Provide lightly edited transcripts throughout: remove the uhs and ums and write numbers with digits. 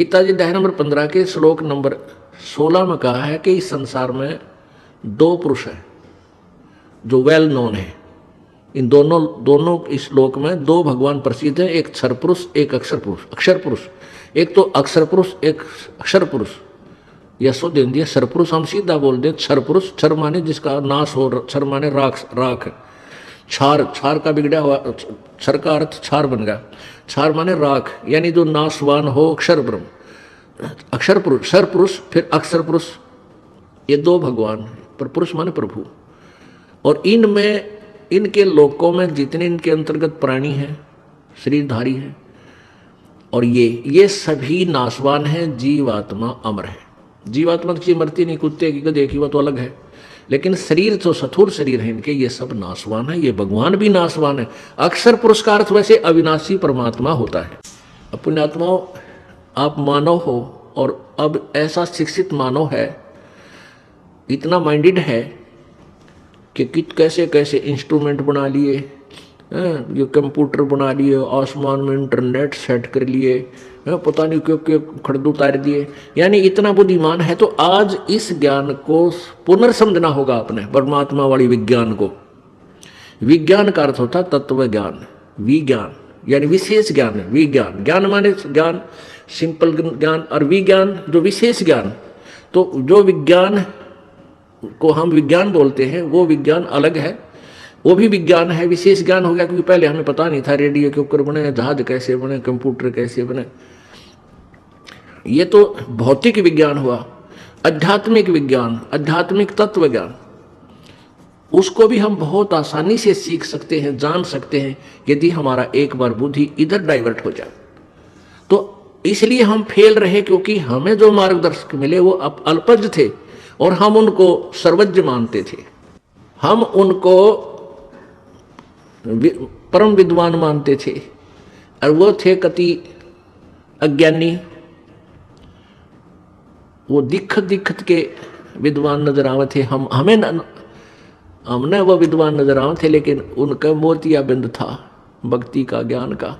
गीता जी अध्याय नंबर 15 के श्लोक नंबर 16 में कहा है कि इस संसार में दो पुरुष हैं जो वेल नोन है। इन दोनों दोनों इस श्लोक में दो भगवान प्रसिद्ध है, एक क्षर पुरुष एक अक्षर पुरुष। अक्षर पुरुष एक तो अक्षर पुरुष एक अक्षर पुरुष। यशो दे दिया क्षर पुरुष, हम सीधा बोल दें क्षर पुरुष। क्षर माने जिसका नाश हो, क्षर माने राख है। क्षार क्षार का बिगड़ा हुआ, क्षर का अर्थ क्षार बन गया। क्षार माने राख, यानी जो नाशवान हो, अक्षर ब्रह्म। अक्षर पुरुष, क्षर पुरुष, फिर अक्षर पुरुष, ये दो भगवान हैं। पर पुरुष माने प्रभु। और इनमें, इनके लोकों में जितने इनके अंतर्गत प्राणी हैं, शरीरधारी हैं, और ये सभी नाशवान हैं। जीवात्मा अमर है। जीवात्मा की मरती नहीं, कुत्ते की गधे की वो तो अलग है, लेकिन शरीर जो स्थूल शरीर है इनके, ये सब नाशवान है। ये भगवान भी नाशवान है। अक्षर पुरुष का अर्थ वैसे अविनाशी परमात्मा होता है। पुण्यात्माओं, आप मानव हो और अब ऐसा शिक्षित मानव है, इतना माइंडेड है कि कैसे कैसे इंस्ट्रूमेंट बना लिए, ये कंप्यूटर बना लिए, आसमान में इंटरनेट सेट कर लिए, पता नहीं क्यों क्यों खड़द उतार दिए। यानी इतना बुद्धिमान है। तो आज इस ज्ञान को पुनर्समझना होगा आपने, परमात्मा वाली विज्ञान को। विज्ञान का अर्थ होता तत्व ज्ञान, विज्ञान यानी विशेष ज्ञान। विज्ञान, ज्ञान माने ज्ञान, सिंपल ज्ञान, और विज्ञान जो विशेष ज्ञान। तो जो विज्ञान को हम विज्ञान बोलते हैं वो विज्ञान अलग है, वो भी विज्ञान है। विशेष ज्ञान हो गया क्योंकि पहले हमें पता नहीं था रेडियो के ऊपर बने, जहाज कैसे बने, कंप्यूटर कैसे बने। ये तो भौतिक विज्ञान हुआ। आध्यात्मिक विज्ञान, आध्यात्मिक तत्व ज्ञान, उसको भी हम बहुत आसानी से सीख सकते हैं, जान सकते हैं, यदि हमारा एक बार बुद्धि इधर डाइवर्ट हो जाए। तो इसलिए हम फेल रहे, क्योंकि हमें जो मार्गदर्शक मिले वो अल्पज्ञ थे और हम उनको सर्वज्ञ मानते थे। हम उनको परम विद्वान मानते थे और वो थे कति अज्ञानी। वो दिक्कत के विद्वान नजर आवे थे। हमने वो विद्वान नजर आवे थे, लेकिन उनका मोतियाबिंद था भक्ति का, ज्ञान का।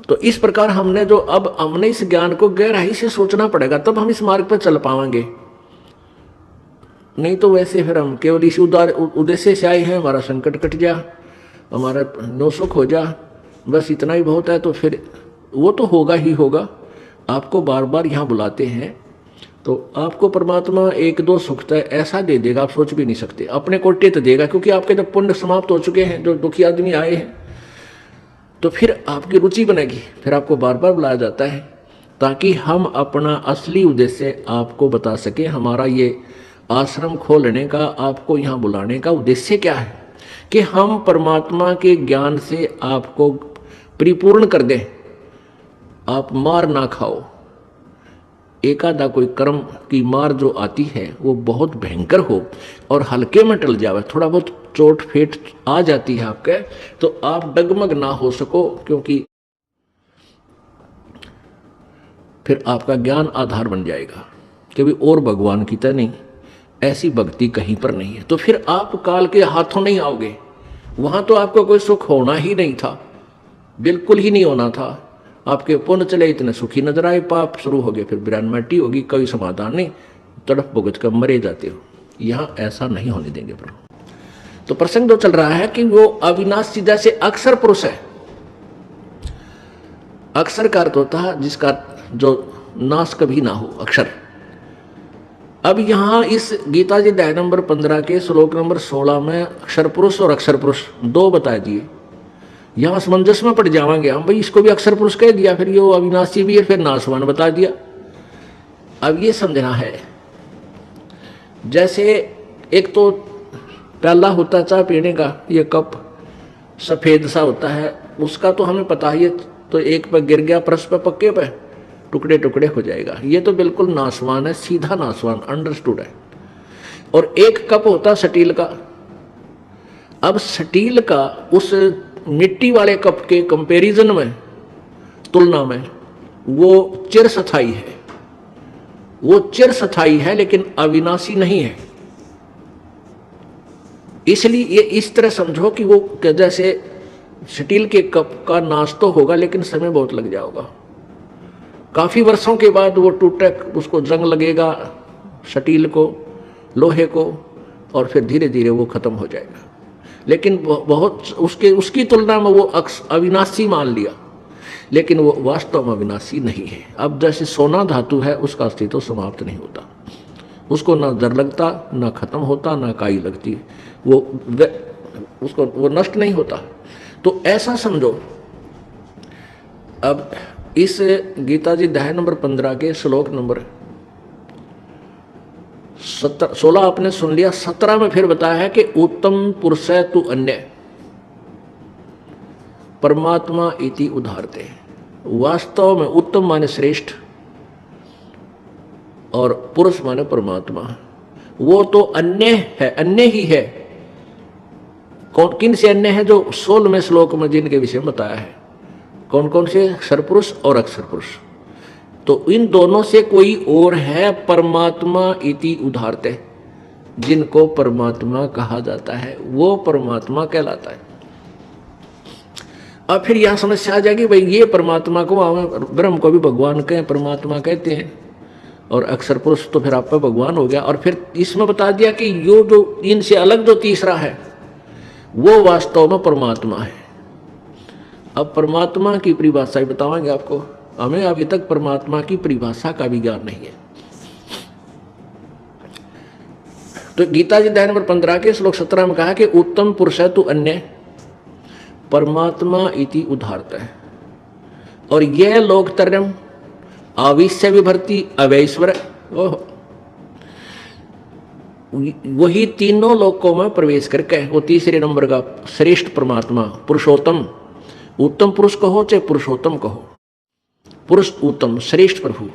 तो इस प्रकार हमने इस ज्ञान को गहराई से सोचना पड़ेगा, तब हम इस मार्ग पर चल पाएंगे। नहीं तो वैसे फिर हम केवल इस उद्देश्य से आए हैं, हमारा संकट कट जा, हमारा नो सुख हो जा, बस इतना ही बहुत है। तो फिर वो तो होगा ही होगा। आपको बार बार यहाँ बुलाते हैं तो आपको परमात्मा एक दो सुख तो ऐसा दे देगा, आप सोच भी नहीं सकते। अपने कोटे तो देगा, क्योंकि आपके जब पुण्य समाप्त हो चुके हैं, जो दुखी आदमी आए हैं, तो फिर आपकी रुचि बनेगी, फिर आपको बार बार बुलाया जाता है, ताकि हम अपना असली उद्देश्य आपको बता सके। हमारा ये आश्रम खोलने का, आपको यहाँ बुलाने का उद्देश्य क्या है कि हम परमात्मा के ज्ञान से आपको परिपूर्ण कर दें। आप मार ना खाओ। एकादा कोई कर्म की मार जो आती है वो बहुत भयंकर हो और हल्के में टल जावे, थोड़ा बहुत चोट फेट आ जाती है आपके, तो आप डगमग ना हो सको, क्योंकि फिर आपका ज्ञान आधार बन जाएगा कि भी और भगवान की तरह नहीं, ऐसी भक्ति कहीं पर नहीं है। तो फिर आप काल के हाथों नहीं आओगे। वहां तो आपको कोई सुख होना ही नहीं था, बिल्कुल ही नहीं होना था। आपके पुण्य चले इतने सुखी नजर आए, पाप शुरू हो गए, फिर बिरानमटी होगी, कोई समाधान नहीं, तड़प भुगत कर मरे जाते हो। यहाँ ऐसा नहीं होने देंगे प्रभु। तो प्रसंग जो चल रहा है कि वो अविनाशी जैसे अक्षर पुरुष है। अक्षर का अर्थ होता है जिसका जो नाश कभी ना हो, अक्षर। अब यहाँ इस गीता जी अध्याय नंबर 15 के श्लोक नंबर 16 में अक्षर पुरुष और अक्षर पुरुष दो बता दिए। यहाँ असमंजस में पड़ जाएंगे हम, भाई इसको भी अक्षर पुरुष कह दिया, फिर ये अविनाशी भी है, फिर नाशवान बता दिया। अब ये समझना है, जैसे एक तो प्याला होता है चाय पीने का, ये कप सफेद सा होता है, उसका तो हमें पता ही है। तो एक पे गिर गया परस पे, पक्के पे टुकड़े टुकड़े हो जाएगा। ये तो बिल्कुल नाशवान है, सीधा नाशवान, अंडरस्टूड है। और एक कप होता स्टील का। अब स्टील का उस मिट्टी वाले कप के कंपैरिजन में, तुलना में, वो चिरस्थायी है। वो चिरस्थायी है लेकिन अविनाशी नहीं है। इसलिए ये इस तरह समझो कि वो जैसे स्टील के कप का नाश तो होगा लेकिन समय बहुत लग जाएगा। काफी वर्षों के बाद वो टूटे, उसको जंग लगेगा स्टील को, लोहे को, और फिर धीरे धीरे वो खत्म हो जाएगा। लेकिन बहुत उसकी तुलना में वो अविनाशी मान लिया, लेकिन वो वास्तव में अविनाशी नहीं है। अब जैसे सोना धातु है, उसका अस्तित्व समाप्त नहीं होता, उसको ना दर लगता, ना खत्म होता, ना काई लगती, उसको वो नष्ट नहीं होता। तो ऐसा समझो। अब इस गीता जी अध्याय नंबर 15 के श्लोक नंबर 16 आपने सुन लिया। 17 में फिर बताया है कि उत्तम पुरुष तु अन्य परमात्मा इति उदाहरते। वास्तव में उत्तम माने श्रेष्ठ और पुरुष माने परमात्मा, वो तो अन्य है, अन्य ही है। कौन किन से अन्य है? जो 16वें श्लोक में जिनके विषय में बताया है। कौन कौन से? अक्षर पुरुष और अक्षर पुरुष। तो इन दोनों से कोई और है, परमात्मा इति उदाहरते, जिनको परमात्मा कहा जाता है, वो परमात्मा कहलाता है। अब फिर यहां समस्या आ जाएगी, भाई ये परमात्मा को, ब्रह्म को भी भगवान कहें, परमात्मा कहते हैं, और अक्षर पुरुष तो फिर आप पे भगवान हो गया। और फिर इसमें बता दिया कि यो जो इनसे अलग जो तीसरा है, वो वास्तव में परमात्मा है। अब परमात्मा की परिभाषा बताएंगे आपको। हमें अभी तक परमात्मा की परिभाषा का भी ज्ञान नहीं है। तो गीता जी अध्याय नंबर 15 के श्लोक 17 में कहा कि उत्तम पुरुष है तु अन्य परमात्मा इति उदाहरता है। और यह लोकत्रयम् आविश्य विभर्ति अवैश्वर, वही तीनों लोकों में प्रवेश करके वो तीसरे नंबर का श्रेष्ठ परमात्मा, पुरुषोत्तम, उत्तम पुरुष कहो चाहे पुरुषोत्तम कहो, पुरुष उत्तम श्रेष्ठ प्रभु,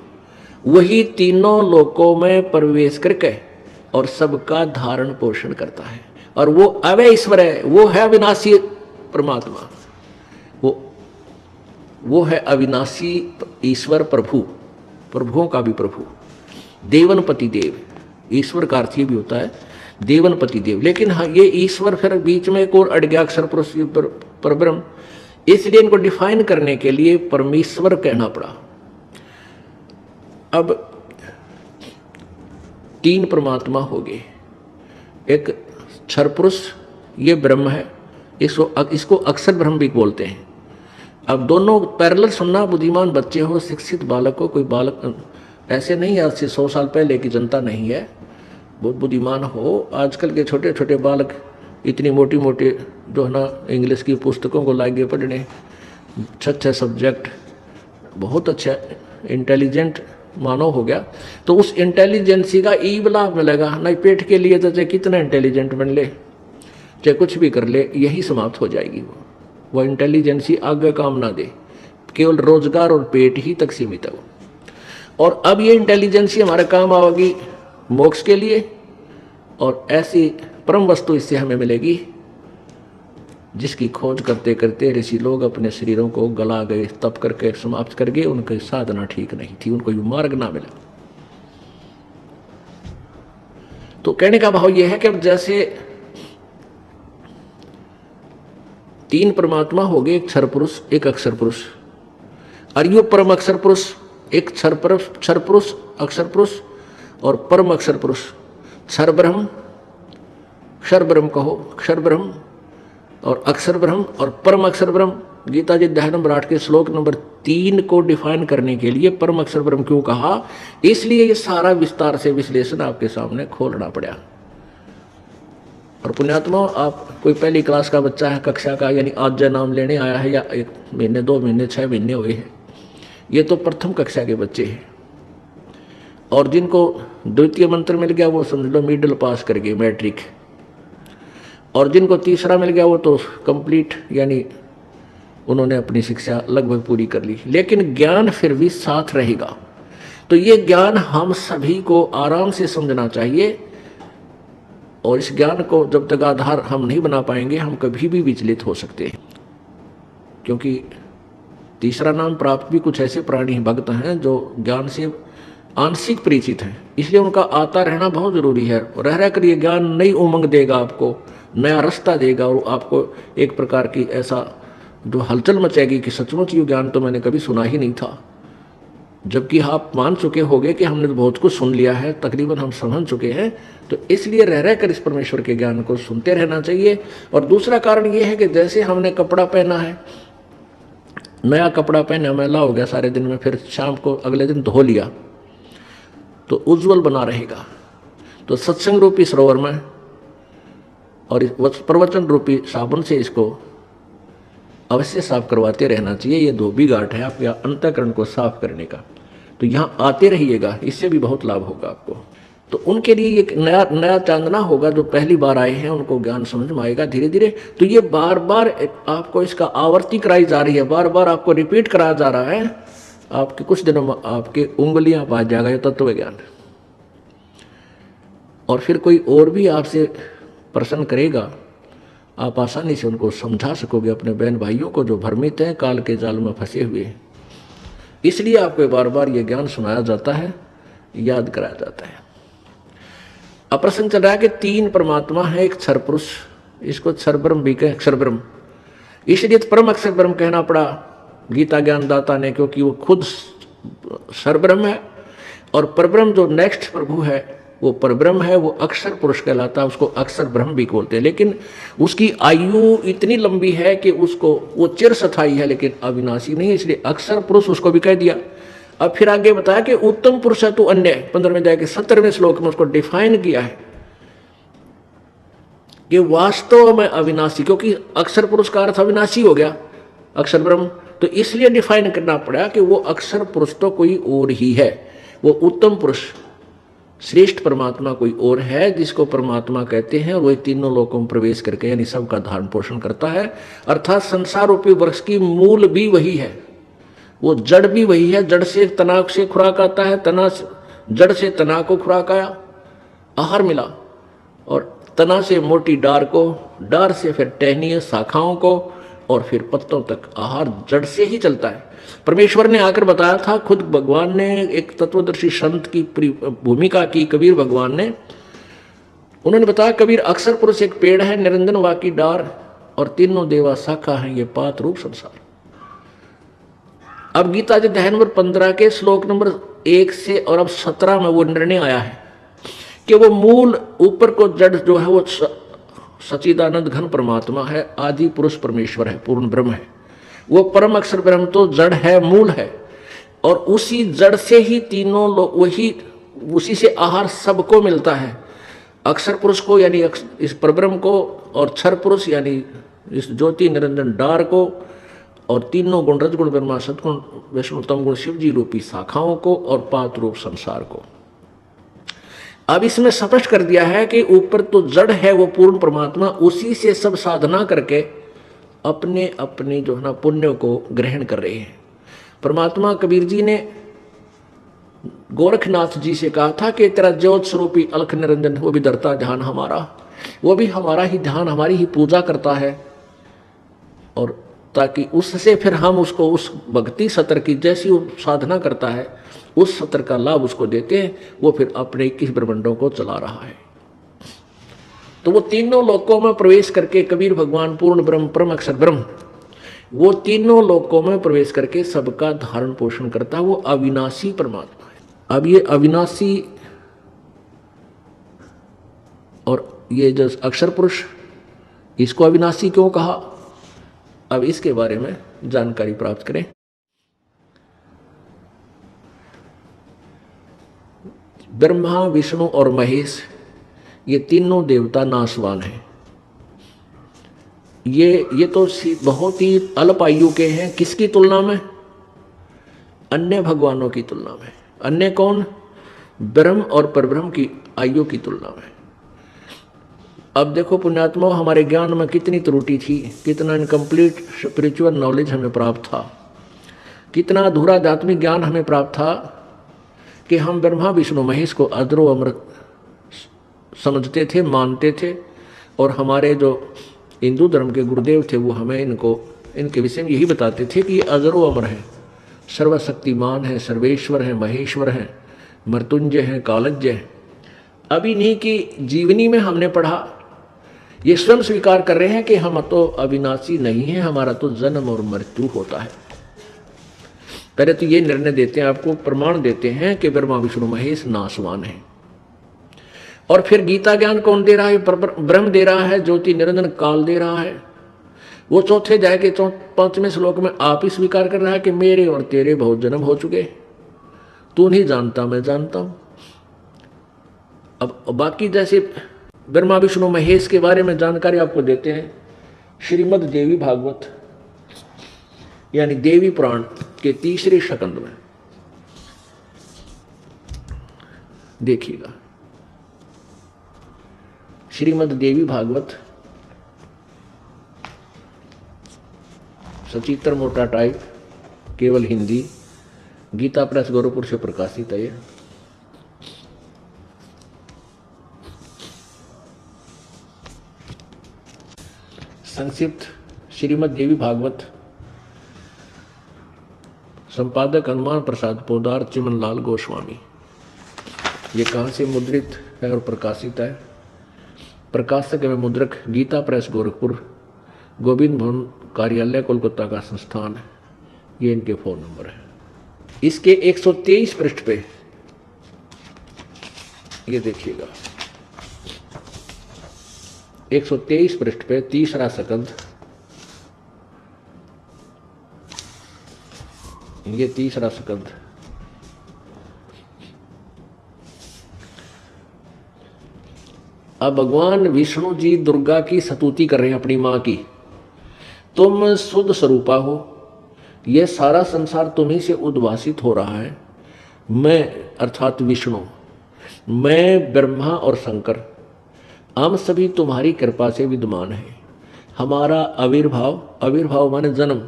वही तीनों लोकों में प्रवेश करके और सबका धारण पोषण करता है। और वो अवय ईश्वर है, वो है अविनाशी परमात्मा, वो है अविनाशी ईश्वर प्रभु, प्रभुओं का भी प्रभु, देवनपति देव। ईश्वर का अर्थ ये भी होता है देवनपति देव। लेकिन हाँ, ये ईश्वर फिर बीच में एक और अड़ गया, अक्षर पुरुष परब्रह्म, इसलिए इनको डिफाइन करने के लिए परमेश्वर कहना पड़ा। अब तीन परमात्मा हो गए। एक क्षर पुरुष, ये ब्रह्म है, इसको अक्षर ब्रह्म भी बोलते हैं। अब दोनों पैरेलल सुनना, बुद्धिमान बच्चे हो, शिक्षित बालक हो, कोई बालक ऐसे नहीं, आज से 100 साल पहले की जनता नहीं है, बहुत बुद्धिमान हो। आजकल के छोटे छोटे बालक इतनी मोटी मोटी जो है ना इंग्लिश की पुस्तकों को लाएंगे पढ़ने, अच्छे सब्जेक्ट, बहुत अच्छा इंटेलिजेंट मानव हो गया। तो उस इंटेलिजेंसी का ई लाभ मिलेगा ना, पेट के लिए तो चाहे कितना इंटेलिजेंट बन ले, चाहे कुछ भी कर ले, यही समाप्त हो जाएगी। वो इंटेलिजेंसी आगे काम ना दे, केवल रोजगार और पेट ही तक सीमित है वो। और अब ये इंटेलिजेंसी हमारे काम आएगी मोक्ष के लिए, और ऐसी परम वस्तु इससे हमें मिलेगी जिसकी खोज करते करते ऋषि लोग अपने शरीरों को गला गए, तप करके समाप्त कर गए। उनकी साधना ठीक नहीं थी, उनको ये मार्ग ना मिला। तो कहने का भाव यह है कि अब जैसे तीन परमात्मा हो गए, एक क्षर पुरुष, एक अक्षर पुरुष, और यो परम अक्षर पुरुष, एक क्षर पुरुष, अक्षर पुरुष और परम अक्षर पुरुष, क्षर ब्रह्म, क्षर ब्रह्म कहो, क्षर ब्रह्म और अक्षर ब्रह्म और परम अक्षर ब्रह्म। गीता जी अध्याय नंबर 8 के श्लोक नंबर 3 को डिफाइन करने के लिए परम अक्षर ब्रह्म क्यों कहा, इसलिए ये सारा विस्तार से विश्लेषण आपके सामने खोलना पड़ा। और पुण्यात्मा, आप कोई पहली क्लास का बच्चा है, कक्षा का, यानी आज जो नाम लेने आया है, या 1 महीने 2 महीने 6 महीने हुए हैं, ये तो प्रथम कक्षा के बच्चे हैं। और जिनको द्वितीय मंत्र मिल गया वो समझ लो मिडिल पास कर गए, मैट्रिक। और जिनको तीसरा मिल गया वो तो कंप्लीट, यानी उन्होंने अपनी शिक्षा लगभग पूरी कर ली। लेकिन ज्ञान फिर भी साथ रहेगा। तो ये ज्ञान हम सभी को आराम से समझना चाहिए, और इस ज्ञान को जब तक आधार हम नहीं बना पाएंगे, हम कभी भी विचलित हो सकते हैं। क्योंकि तीसरा नाम प्राप्त भी कुछ ऐसे प्राणी भक्त हैं जो ज्ञान से आंशिक परिचित हैं, इसलिए उनका आता रहना बहुत जरूरी है। रह रह कर ये ज्ञान नई उमंग देगा, आपको नया रास्ता देगा, और आपको एक प्रकार की ऐसा जो हलचल मचेगी कि सचमुच ये ज्ञान तो मैंने कभी सुना ही नहीं था, जबकि आप मान चुके होंगे कि हमने तो बहुत कुछ सुन लिया है, तकरीबन हम समझ चुके हैं। तो इसलिए रह रहकर इस परमेश्वर के ज्ञान को सुनते रहना चाहिए। और दूसरा कारण ये है कि जैसे हमने कपड़ा पहना है, नया कपड़ा पहना, मैला हो गया सारे दिन में, फिर शाम को अगले दिन धो लिया तो उज्जवल बना रहेगा। तो सत्संग रूपी सरोवर में और प्रवचन रूपी साबुन से इसको अवश्य साफ करवाते रहना चाहिए। ये धोबी घाट है आपके अंतःकरण को साफ करने का। तो यहाँ आते रहिएगा, इससे भी बहुत लाभ होगा आपको। तो उनके लिए एक नया चांदना होगा, जो पहली बार आए हैं उनको ज्ञान समझ में आएगा धीरे धीरे। तो ये बार बार आपको इसका आवर्ती कराई जा रही है, बार बार आपको रिपीट कराया जा रहा है। आपके कुछ दिनों में आपके उंगलियां पा जाएगा ये तत्व ज्ञान। और फिर कोई और भी आपसे प्रश्न करेगा, आप आसानी से उनको समझा सकोगे, अपने बहन भाइयों को जो भ्रमित हैं, काल के जाल में फंसे हुए हैं। इसलिए आपको बार बार ये ज्ञान सुनाया जाता है, याद कराया जाता है। अब प्रश्न चल रहा है कि तीन परमात्मा है, एक क्षर पुरुष, इसको क्षर ब्रह्म भी कहें, अक्षर ब्रह्म। इसलिए परम अक्षर ब्रह्म कहना पड़ा गीता ज्ञान दाता ने, क्योंकि वो खुद क्षर ब्रह्म है। और परब्रह्म जो नेक्स्ट प्रभु है वो परब्रह्म है, वो अक्षर पुरुष कहलाता है, उसको अक्षर ब्रह्म भी बोलते हैं। लेकिन उसकी आयु इतनी लंबी है कि उसको वो चिर स्थायी है, लेकिन अविनाशी नहीं, इसलिए अक्षर पुरुष उसको भी कह दिया। अब फिर आगे बताया कि उत्तम पुरुष है तो अन्य, 15वें अध्याय के 17वें श्लोक में उसको डिफाइन किया है कि वास्तव में अविनाशी, क्योंकि अक्षर पुरुष का अर्थ अविनाशी हो गया अक्षर ब्रह्म, तो इसलिए डिफाइन करना पड़ा कि वो अक्षर पुरुष तो कोई और ही है, वो उत्तम पुरुष श्रेष्ठ परमात्मा कोई और है, जिसको परमात्मा कहते हैं। और वो तीनों लोकों में प्रवेश करके यानी सबका धारण पोषण करता है। अर्थात संसार रूपी वृक्ष की मूल भी वही है, वो जड़ भी वही है। जड़ से तना से खुराक आता है, जड़ से तना को खुराक आया, आहार मिला, और तना से मोटी डार को, डार से फिर टहनियों शाखाओं को, और फिर पत्तों तक आहार जड़ से ही चलता है। परमेश्वर ने आकर बताया था, खुद भगवान ने एक तत्वदर्शी संत की भूमिका की, कबीर भगवान ने, उन्होंने बताया कबीर अक्षर पुरुष एक पेड़ है, निरंजन वाकी डार, और तीनों देवा शाखा है, ये पात रूप संसार। अब गीता जी अध्याय नंबर 15 के श्लोक नंबर 1 से और अब 17 में वो निर्णय आया है कि वो मूल ऊपर को जड़ जो है वो सच्चिदानंद घन परमात्मा है, आदि पुरुष परमेश्वर है, पूर्ण ब्रह्म है। वो परम अक्षर ब्रह्म तो जड़ है, मूल है, और उसी जड़ से ही तीनों लोग, वही उसी से आहार सबको मिलता है। अक्षर पुरुष को यानी इस परब्रह्म को, और क्षर पुरुष यानी इस ज्योति निरंजन डार को, और तीनों गुण रजगुण ब्रह्मा सदगुण विष्णु तम गुण शिव जी रूपी शाखाओं को, और पात रूप संसार को। अब इसमें स्पष्ट कर दिया है कि ऊपर तो जड़ है वो पूर्ण परमात्मा, उसी से सब साधना करके अपने अपने जो है ना पुण्य को ग्रहण कर रहे हैं। परमात्मा कबीर जी ने गोरखनाथ जी से कहा था कि तेरा ज्योत स्वरूपी अलख निरंजन वो भी धरता ध्यान हमारा, वो भी हमारा ही ध्यान, हमारी ही पूजा करता है, और ताकि उससे फिर हम उसको उस भक्ति सत्र की जैसी वो साधना करता है उस सत्र का लाभ उसको देते हैं, वो फिर अपने 21 ब्रह्मांडों को चला रहा है। तो वो तीनों लोकों में प्रवेश करके कबीर भगवान पूर्ण ब्रह्म परम अक्षर ब्रह्म, वो तीनों लोकों में प्रवेश करके सबका धारण पोषण करता है, वो अविनाशी परमात्मा है। अब ये अविनाशी और ये जो अक्षर पुरुष, इसको अविनाशी क्यों कहा, अब इसके बारे में जानकारी प्राप्त करें। ब्रह्मा विष्णु और महेश ये तीनों देवता नाशवान हैं। ये तो बहुत ही अल्प आयु के हैं, किसकी तुलना में, अन्य भगवानों की तुलना में। अन्य कौन, ब्रह्म और परब्रह्म की आयु की तुलना में। अब देखो पुण्यात्मा, हमारे ज्ञान में कितनी त्रुटि थी, कितना इनकम्प्लीट स्पिरिचुअल नॉलेज हमें प्राप्त था, कितना अधूरा आध्यात्मिक ज्ञान हमें प्राप्त था कि हम ब्रह्मा विष्णु महेश को अजरो अमृत समझते थे, मानते थे। और हमारे जो हिंदू धर्म के गुरुदेव थे वो हमें इनके विषय में यही बताते थे कि ये अजरो अमर है, सर्वशक्तिमान है, सर्वेश्वर है, महेश्वर है, मृत्युंजय है, कालज्ञ है। अभी नहीं कि जीवनी में हमने पढ़ा ये स्वयं स्वीकार कर रहे हैं कि हम तो अविनाशी नहीं है, हमारा तो जन्म और मृत्यु होता है। पहले तो ये निर्णय देते हैं, आपको प्रमाण देते हैं कि ब्रह्मा विष्णु महेश नाशवान है। और फिर गीता ज्ञान कौन दे रहा है? ब्रह्म दे रहा है, ज्योति निरंजन काल दे रहा है। वो चौथे अध्याय के 5वें श्लोक में आप ही स्वीकार कर रहा है कि मेरे और तेरे बहुत जन्म हो चुके, तू नहीं जानता मैं जानता हूं। अब बाकी जैसे ब्रह्मा विष्णु महेश के बारे में जानकारी आपको देते हैं श्रीमद् देवी भागवत यानी देवी पुराण के 3रे स्कंद में। देखिएगा श्रीमद् देवी भागवत, सचित्र मोटा टाइप, केवल हिंदी, गीता प्रेस गोरखपुर से प्रकाशित है। संक्षिप्त श्रीमद् देवी भागवत, संपादक हनुमान प्रसाद पोदार, चिमनलाल गोस्वामी। ये कहाँ से मुद्रित है और प्रकाशित है? प्रकाशक एवं मुद्रक गीता प्रेस गोरखपुर, गोविंद भवन कार्यालय कोलकाता का संस्थान है। ये इनके फोन नंबर है। इसके 123 पृष्ठ पे ये देखिएगा, 123 पृष्ठ पे 3रा स्कंद, ये 3रा स्कंद। अब भगवान विष्णु जी दुर्गा की स्तुति कर रहे हैं अपनी मां की। तुम शुद्ध स्वरूपा हो, यह सारा संसार तुम्ही से उद्भासित हो रहा है। मैं अर्थात विष्णु, मैं ब्रह्मा और शंकर, हम सभी तुम्हारी कृपा से विद्यमान हैं। हमारा आविर्भाव माने जन्म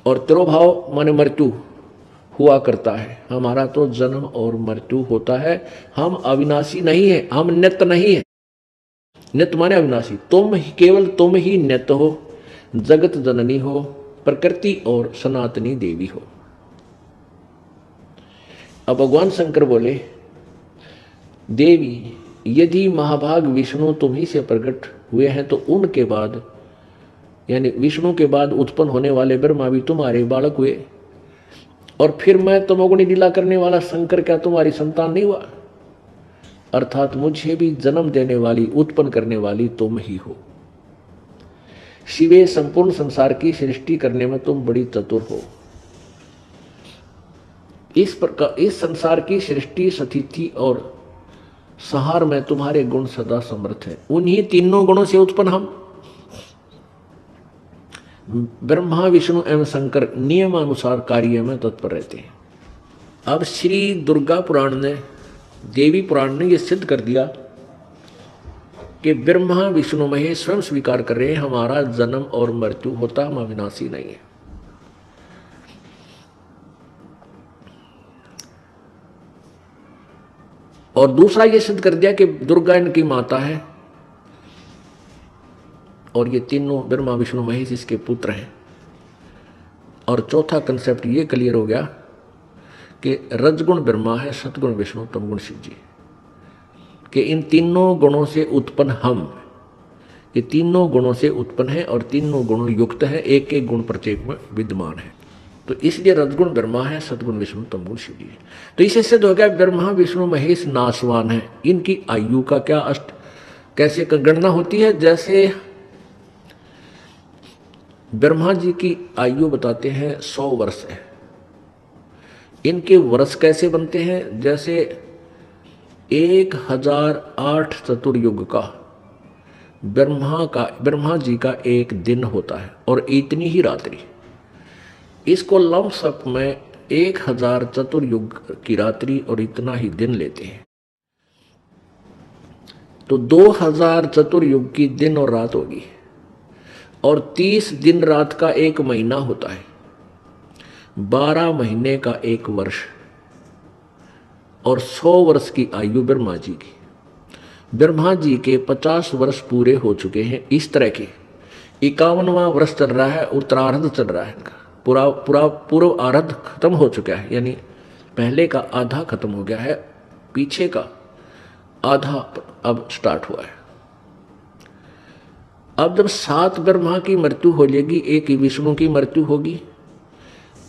और तिरोभाव माने मृत्यु हुआ करता है। हमारा तो जन्म और मृत्यु होता है। हम अविनाशी नहीं है, हम नित्य नहीं है। नित्य माने अविनाशी। केवल तुम ही नित्य हो, जगत जननी हो, प्रकृति और सनातनी देवी हो। अब भगवान शंकर बोले, देवी यदि महाभाग विष्णु तुम ही से प्रकट हुए हैं तो उनके बाद यानी विष्णु के बाद उत्पन्न होने वाले ब्रह्मा भी तुम्हारे बालक हुए, और फिर मैं तमोगुणी लीला करने वाला शंकर क्या तुम्हारी संतान नहीं हुआ? अर्थात मुझे भी जन्म देने वाली, उत्पन्न करने वाली तुम ही हो। शिवे, संपूर्ण संसार की सृष्टि करने में तुम बड़ी चतुर हो। इस प्रकार इस संसार की सृष्टि, स्थिति और संहार में तुम्हारे गुण सदा समर्थ है। उन्हीं तीनों गुणों से उत्पन्न हम ब्रह्मा, विष्णु एवं शंकर नियमानुसार कार्य में तत्पर रहते हैं। अब श्री दुर्गा पुराण ने, देवी पुराण ने यह सिद्ध कर दिया कि ब्रह्मा विष्णु महेश स्वयं स्वीकार कर रहे हैं हमारा जन्म और मृत्यु होता, हम अविनाशी नहीं है। और दूसरा ये सिद्ध कर दिया कि दुर्गा इनकी माता है और ये तीनों ब्रह्मा विष्णु महेश इसके पुत्र हैं। और चौथा कंसेप्ट ये क्लियर हो गया कि रजगुण ब्रह्मा है, सतगुण विष्णु, तमगुण शिव जी, कि इन तीनों गुणों से उत्पन्न हम, ये तीनों गुणों से उत्पन्न है और तीनों गुण युक्त है, एक एक गुण प्रत्येक में विद्यमान है। तो इसलिए रजगुण ब्रह्मा है, सतगुण विष्णु, तमगुण शिव जी है। तो इससे सिद्ध हो गया ब्रह्मा विष्णु महेश नाशवान है। इनकी आयु का क्या कैसे गणना होती है? जैसे ब्रह्मा जी की आयु बताते हैं 100 वर्ष है। इनके वर्ष कैसे बनते हैं? जैसे 1008 चतुर्युग का ब्रह्मा जी का एक दिन होता है और इतनी ही रात्रि। इसको लमसम में 1000 चतुर्युग की रात्रि और इतना ही दिन लेते हैं। तो 2000 चतुर्युग की दिन और रात होगी और 30 दिन रात का एक महीना होता है, 12 महीने का एक वर्ष और 100 वर्ष की आयु ब्रह्मा जी की। ब्रह्मा जी के 50 वर्ष पूरे हो चुके हैं। इस तरह के 51वां वर्ष चल रहा है, उत्तरार्ध चल रहा है इनका। पूर्व आरध खत्म हो चुका है, यानी पहले का आधा खत्म हो गया है, पीछे का आधा अब स्टार्ट हुआ है। अब जब 7 ब्रह्मा की मृत्यु हो जाएगी, एक ही विष्णु की मृत्यु होगी,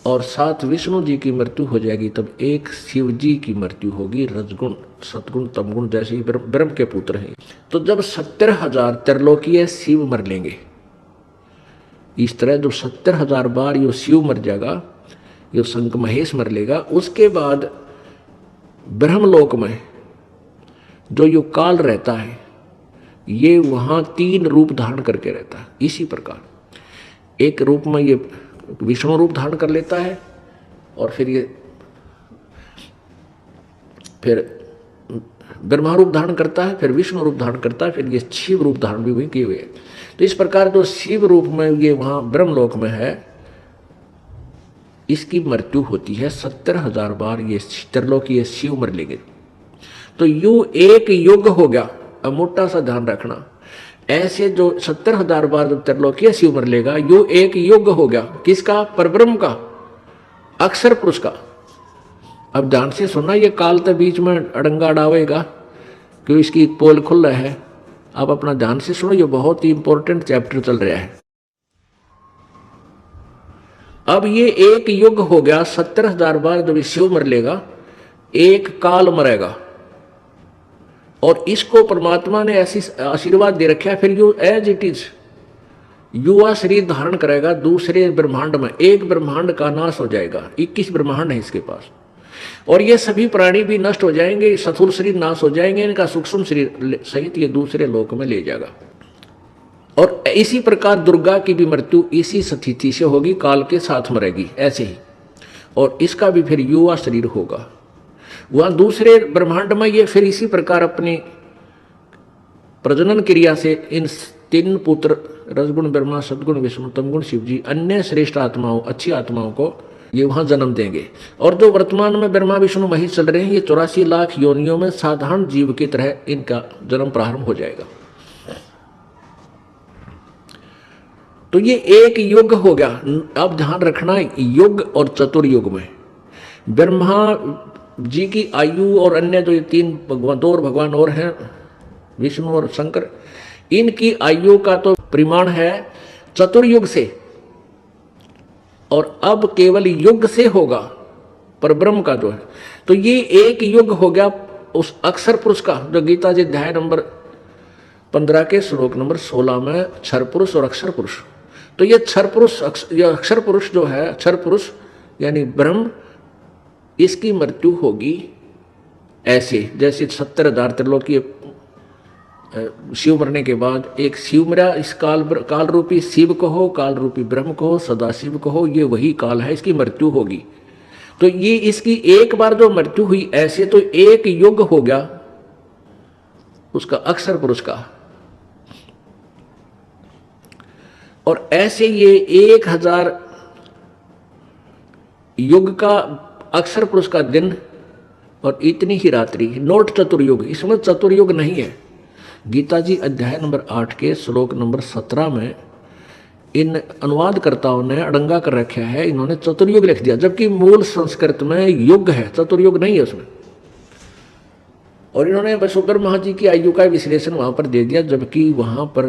और 7 विष्णु जी की मृत्यु हो जाएगी, तब एक शिव जी की मृत्यु होगी। रजगुण सतगुण तमगुण जैसे ही ब्रह्म के पुत्र हैं। तो जब 70,000 त्रिलोकीय शिव मर लेंगे, इस तरह जब 70,000 बार यो शिव मर जाएगा, यो शंख महेश मर लेगा, उसके बाद ब्रह्मलोक में जो यो काल रहता है, ये वहाँ 3 रूप धारण करके रहता है। इसी प्रकार एक रूप में ये विष्णु रूप धारण कर लेता है, और फिर ब्रह्मा रूप धारण करता है, फिर विष्णु रूप धारण करता है, फिर ये शिव रूप धारण भी वही किए हुए हैं। तो इस प्रकार जो शिव रूप में ये वहाँ ब्रह्मलोक में है, इसकी मृत्यु होती है 70,000 बार। ये त्रिलोकीय शिव मर लेंगे। तो यू एक युग हो गया। अब मोटा सा ध्यान रखना, ऐसे जो 70,000 बार जब त्रिलोकीय शिव मर लेगा, यो एक युग हो गया। किसका? परब्रह्म का, अक्षर पुरुष का। अब ध्यान से सुनना, ये काल तो बीच में अड़ंगा डावेगा क्यों, इसकी पोल खुल रहा है। आप अपना ध्यान से सुनो, ये बहुत ही इंपॉर्टेंट चैप्टर चल रहा है। अब ये एक युग हो गया। 70,000 बार जब शिव मर लेगा, एक काल मरेगा, और इसको परमात्मा ने ऐसी आशीर्वाद दे रखा है, फिर यू एज इट इज युवा शरीर धारण करेगा दूसरे ब्रह्मांड में। एक ब्रह्मांड का नाश हो जाएगा, 21 ब्रह्मांड है इसके पास, और ये सभी प्राणी भी नष्ट हो जाएंगे, स्थूल शरीर नाश हो जाएंगे, इनका सूक्ष्म शरीर सहित ये दूसरे लोक में ले जाएगा। और इसी प्रकार दुर्गा की भी मृत्यु इसी स्थिति से होगी, काल के साथ मरेगी ऐसे ही, और इसका भी फिर युवा शरीर होगा। वह दूसरे ब्रह्मांड में ये फिर इसी प्रकार अपनी प्रजनन क्रिया से इन 3 पुत्र रजगुण ब्रह्मा, सदगुण विष्णु, तमगुण शिव जी, अन्य श्रेष्ठ आत्माओं, अच्छी आत्माओं को ये वहां जन्म देंगे। और जो वर्तमान में ब्रह्मा विष्णु महेश चल रहे हैं, ये 84 लाख योनियों में साधारण जीव की तरह इनका जन्म प्रारंभ हो जाएगा। तो ये एक युग हो गया। अब ध्यान रखना, युग और चतुर्युग में ब्रह्मा जी की आयु और अन्य जो 3 भगवान, 2 भगवान और हैं, विष्णु और शंकर, इनकी आयु का तो परिमाण है चतुर्युग से, और अब केवल युग से होगा परब्रह्म का जो है। तो ये एक युग हो गया उस अक्षर पुरुष का, जो गीता जी अध्याय नंबर 15 के श्लोक नंबर 16 में क्षर पुरुष और अक्षर पुरुष। तो ये क्षर पुरुष, ये अक्षर पुरुष जो है, क्षर पुरुष यानी ब्रह्म, इसकी मृत्यु होगी ऐसे जैसे 70,000 त्रिलोकीय शिव मरने के बाद एक शिव मरा, इस काल रूपी शिव को हो, काल रूपी ब्रह्म को हो, सदाशिव को हो, ये वही काल है, इसकी मृत्यु होगी। तो ये इसकी एक बार जो मृत्यु हुई ऐसे, तो एक युग हो गया उसका अक्षर पुरुष का। और ऐसे ये 1000 युग का अक्षर पुरुष का दिन और इतनी ही रात्रि, नोट चतुर्युग, इसमें चतुर्युग नहीं है। गीता जी अध्याय नंबर 8 के श्लोक नंबर 17 में इन अनुवादकर्ताओं ने अड़ंगा कर रखा है, इन्होंने चतुर्युग लिख दिया, जबकि मूल संस्कृत में युग है, चतुर्युग नहीं है उसमें। और इन्होंने बस ब्रह्मा जी की आयु का विश्लेषण वहां पर दे दिया, जबकि वहां पर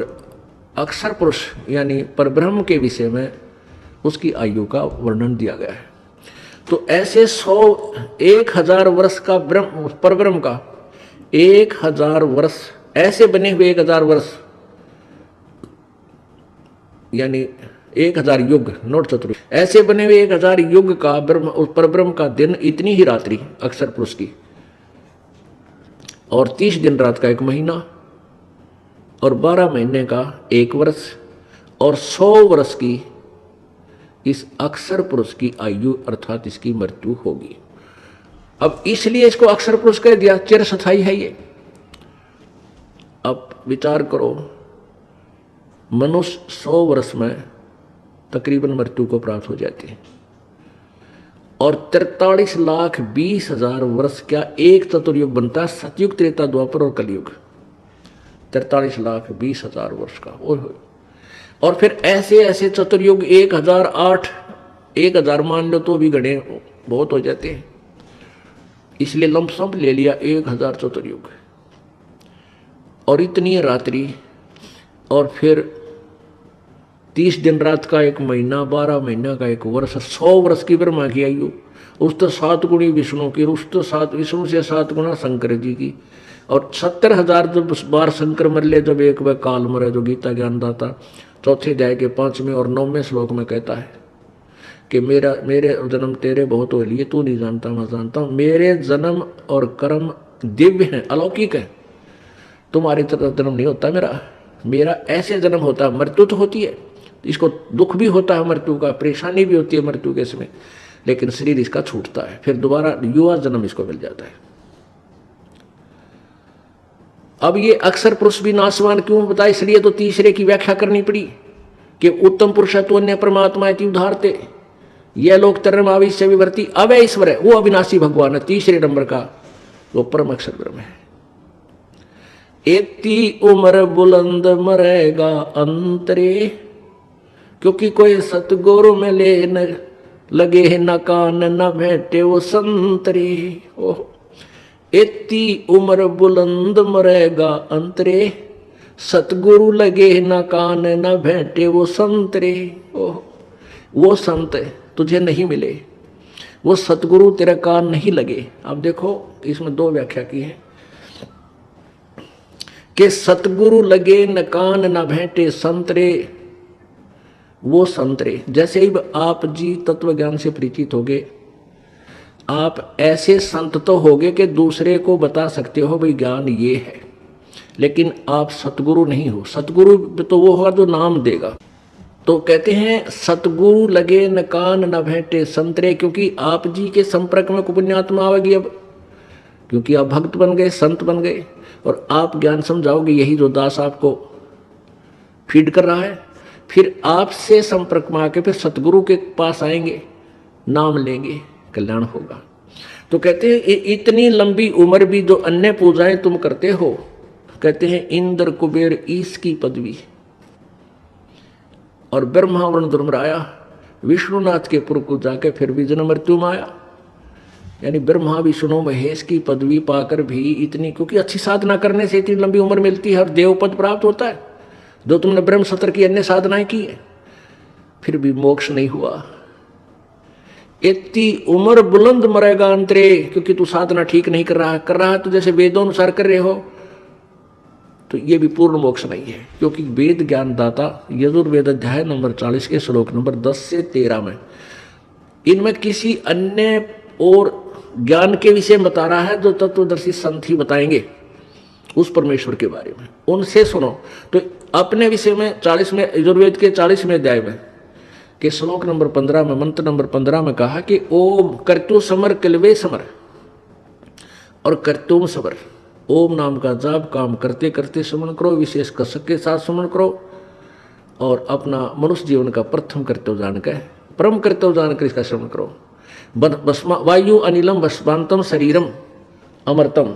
अक्षर पुरुष यानी परब्रह्म के विषय में उसकी आयु का वर्णन दिया गया है। तो ऐसे 1000 वर्ष का ब्रह्म, परब्रह्म का 1000 वर्ष, ऐसे बने हुए 1000 वर्ष यानी 1000 युग, नोट चतुर्युग, ऐसे बने हुए 1000 युग का ब्रह्म, उस परब्रह्म का दिन इतनी ही रात्रि अक्षर पुरुष की, और 30 दिन रात का 1 महीना, और 12 महीने का 1 वर्ष, और 100 वर्ष की इस अक्षर पुरुष की आयु अर्थात इसकी मृत्यु होगी। अब इसलिए इसको अक्षर पुरुष कह दिया, चिरस्थायी है ये। अब विचार करो, मनुष्य 100 वर्ष में तकरीबन मृत्यु को प्राप्त हो जाती है, और 43,20,000 वर्ष क्या एक चतुर्युग बनता है, सतयुग, त्रेता, द्वापर और कलयुग, 43,20,000 वर्ष का। और फिर ऐसे ऐसे चतुर्युग 1008, 1000 मान लो तो भी गणे बहुत हो जाते हैं, इसलिए लमसम ले लिया 1000 चतुर्युग, और इतनी रात्रि, और फिर 30 दिन रात का एक महीना, 12 महीना का एक वर्ष, 100 वर्ष की ब्रह्मा की आयु, उस तो 7 गुणी विष्णु की, उस तो 7 विष्णु से 7 गुना शंकर जी की, और 70,000 जब बार शंकर मर ले, जब एक बार काल मरे, जो गीता ज्ञानदाता चौथे अध्याय के 5वें और 9वें श्लोक में कहता है कि मेरे जन्म तेरे बहुत हो लिए, तू नहीं जानता मैं जानता हूँ। मेरे जन्म और कर्म दिव्य हैं, अलौकिक है, तुम्हारी तरह जन्म नहीं होता मेरा ऐसे जन्म होता है। मृत्यु तो होती है, इसको दुख भी होता है मृत्यु का, परेशानी भी होती है मृत्यु के समय, लेकिन शरीर इसका छूटता है, फिर दोबारा युवा जन्म इसको मिल जाता है। अब ये अक्सर पुरुष भी नाशवान क्यों बताए, इसलिए तो तीसरे की व्याख्या करनी पड़ी कि उत्तम पुरुष तो अन्य परमात्मा उदाहरते, यह लोग तरम आविश्य विवर्ती अवय ईश्वर है, वो अविनाशी भगवान है, तीसरे नंबर का वो परम अक्षर ब्रह्म है। एती उम्र बुलंद मरेगा अंतरे, क्योंकि कोई सतगुरु में ले न लगे न कान न भेटे वो संतरे। ओह, एती उम्र बुलंद मरेगा अंतरे, सतगुरु लगे न कान न भेटे वो संतरे। ओह, वो संत तुझे नहीं मिले, वो सतगुरु तेरा कान नहीं लगे। अब देखो इसमें 2 व्याख्या की है कि सतगुरु लगे न कान न भेंटे संतरे, वो संतरे। जैसे ही आप जी तत्व ज्ञान से परिचित होगे, आप ऐसे संत तो होगे कि दूसरे को बता सकते हो भाई ज्ञान ये है, लेकिन आप सतगुरु नहीं हो। सतगुरु तो वो होगा जो नाम देगा। तो कहते हैं सतगुरु लगे न कान न भेंटे संतरे, क्योंकि आप जी के संपर्क में पुण्यात्मा आवेगी अब, क्योंकि आप भक्त बन गए, संत बन गए, और आप ज्ञान समझाओगे, यही जो दास आपको फीड कर रहा है। फिर आपसे संपर्क में आके फिर सतगुरु के पास आएंगे, नाम लेंगे, कल्याण होगा। तो कहते हैं इतनी लंबी उम्र भी जो अन्य पूजाएं तुम करते हो, कहते हैं इंद्र कुबेर ईश की पदवी, और ब्रह्मा वरुण धर्मराया विष्णुनाथ के पुर को जाके फिर भी जन्म मृत्यु में आया। यानी ब्रह्मा विष्णु महेश की पदवी पाकर भी इतनी, क्योंकि अच्छी साधना करने से इतनी लंबी उम्र मिलती है और देव पद प्राप्त होता है। जो तुमने ब्रह्म सत्र की अन्य साधनाएं की है, फिर भी मोक्ष नहीं हुआ। इतनी उम्र बुलंद मरेगा अंतरे, क्योंकि तू साधना ठीक नहीं कर रहा है तो जैसे वेदों अनुसार कर रहे हो, तो ये भी पूर्ण मोक्ष नहीं है। क्योंकि वेद ज्ञानदाता यजुर्वेद अध्याय नंबर 40 के श्लोक नंबर 10 से 13 में इनमें किसी अन्य और ज्ञान के विषय बता रहा है जो तत्वदर्शी संत ही बताएंगे उस परमेश्वर के बारे में, उनसे सुनो। तो अपने विषय में 40 में यजुर्वेद के 40वें अध्याय में के श्लोक नंबर 15 में, मंत्र नंबर 15 में कहा कि ओम कर्तु समर कलवे समर और कर्तुम समर। ओम नाम का जाप काम करते करते स्मरण करो, विशेष कसक के साथ स्मरण करो, और अपना मनुष्य जीवन का प्रथम कर्तव्य जानकर, परम कर्तव्य जानकर इसका श्रवण करो। वायु अनिलम भस्मांतम शरीरम अमृतम,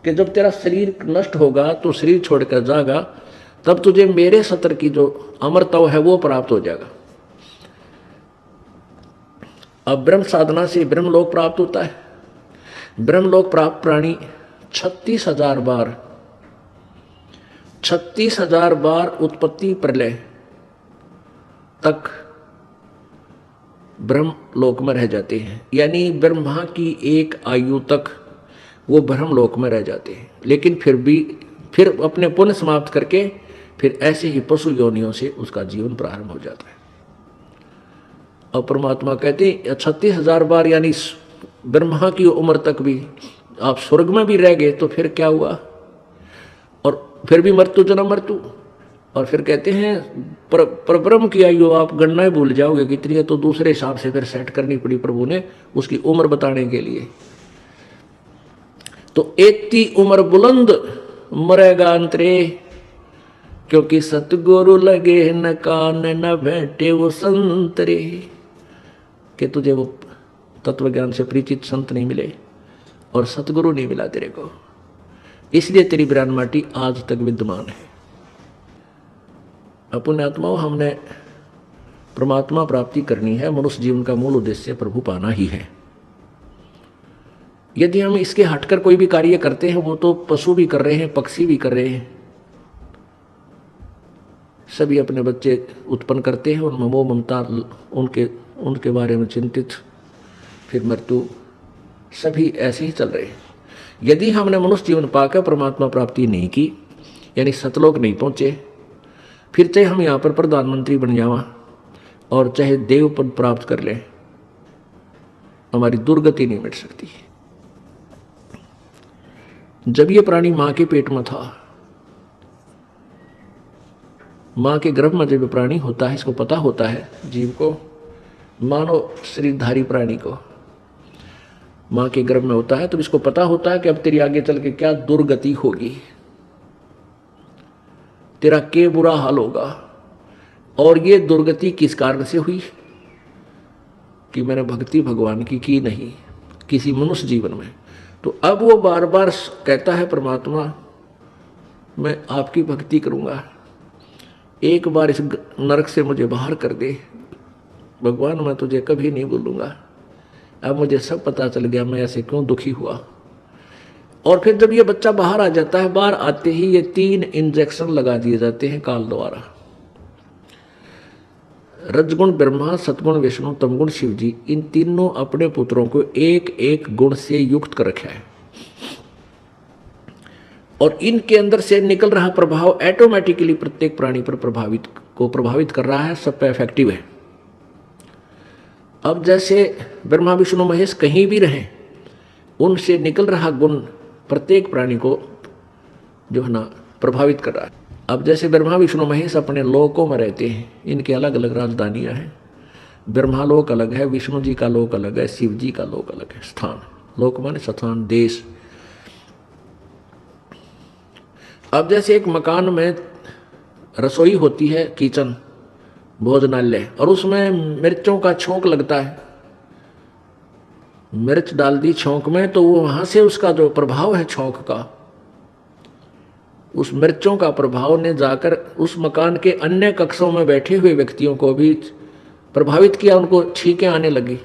कि जब तेरा शरीर नष्ट होगा तो शरीर छोड़कर जाएगा, तब तुझे मेरे सत्र की जो अमरत्व है वो प्राप्त हो जाएगा। अब ब्रह्म साधना से ब्रह्मलोक प्राप्त होता है। ब्रह्मलोक प्राप्त प्राणी 36,000 बार उत्पत्ति प्रलय तक ब्रह्मलोक में रह जाते हैं। यानी ब्रह्मा की एक आयु तक वो ब्रह्मलोक में रह जाते हैं, लेकिन फिर अपने पुण्य समाप्त करके फिर ऐसे ही पशु योनियों से उसका जीवन प्रारंभ हो जाता है। और परमात्मा कहते हैं 36,000 बार, यानी ब्रह्मा की उम्र तक भी आप स्वर्ग में भी रह गए तो फिर क्या हुआ, और फिर भी मृत्यु जन्म मृत्यु। और फिर कहते हैं पर ब्रह्म की आयु आप गणना भूल जाओगे कितनी है, तो दूसरे हिसाब से फिर सेट करनी पड़ी प्रभु ने उसकी उम्र बताने के लिए। तो इतनी उम्र बुलंद मरेगा अंतरे, क्योंकि सतगुरु लगे न कान न बैठे वो संतरे, कि तुझे वो तत्व ज्ञान से परिचित संत नहीं मिले और सतगुरु नहीं मिला तेरे को, इसलिए तेरी ब्राह्मण माटी आज तक विद्यमान है। अपने आत्माओं, हमने परमात्मा प्राप्ति करनी है। मनुष्य जीवन का मूल उद्देश्य प्रभु पाना ही है। यदि हम इसके हटकर कोई भी कार्य करते हैं, वो तो पशु भी कर रहे हैं, पक्षी भी कर रहे हैं, सभी अपने बच्चे उत्पन्न करते हैं, उनमें मोह ममता, उनके बारे में चिंतित, फिर मृत्यु, सभी ऐसे ही चल रहे हैं। यदि हमने मनुष्य जीवन पाकर परमात्मा प्राप्ति नहीं की, यानी सतलोक नहीं पहुँचे, फिर चाहे हम यहाँ पर प्रधानमंत्री बन जावा और चाहे देव पद प्राप्त कर लें, हमारी दुर्गति नहीं मिट सकती। जब ये प्राणी माँ के पेट में था, माँ के गर्भ में जब ये प्राणी होता है, इसको पता होता है, जीव को, मानव शरीरधारी प्राणी को माँ के गर्भ में होता है, तो इसको पता होता है कि अब तेरी आगे चल के क्या दुर्गति होगी, तेरा क्या बुरा हाल होगा। और ये दुर्गति किस कारण से हुई कि मैंने भक्ति भगवान की नहीं किसी मनुष्य जीवन में। तो अब वो बार बार कहता है परमात्मा मैं आपकी भक्ति करूंगा, एक बार इस नरक से मुझे बाहर कर दे भगवान, मैं तुझे कभी नहीं भूलूंगा। अब मुझे सब पता चल गया मैं ऐसे क्यों दुखी हुआ। और फिर जब ये बच्चा बाहर आ जाता है, बाहर आते ही ये 3 इंजेक्शन लगा दिए जाते हैं काल द्वारा। रजगुण ब्रह्मा, सतगुण विष्णु, तमगुण शिव जी, इन तीनों अपने पुत्रों को एक एक गुण से युक्त कर रखा है, और इनके अंदर से निकल रहा प्रभाव ऑटोमेटिकली प्रत्येक प्राणी पर प्रभावित कर रहा है, सब पे इफेक्टिव है। अब जैसे ब्रह्मा विष्णु महेश कहीं भी रहें, उनसे निकल रहा गुण प्रत्येक प्राणी को जो है ना प्रभावित कर रहा है। अब जैसे ब्रह्मा विष्णु महेश अपने लोकों में रहते हैं, इनके अलग अलग राजधानियां हैं। ब्रह्मालोक अलग है, विष्णु जी का लोक अलग है, शिव जी का लोक अलग है। स्थान, लोक माने स्थान, देश। अब जैसे एक मकान में रसोई होती है, किचन, भोजनालय, और उसमें मिर्चों का छौंक लगता है, मिर्च डाल दी छौंक में, तो वो वहां से उसका जो प्रभाव है छौंक का, उस मिर्चों का प्रभाव ने जाकर उस मकान के अन्य कक्षों में बैठे हुए व्यक्तियों को भी प्रभावित किया, उनको छींकें आने लगी।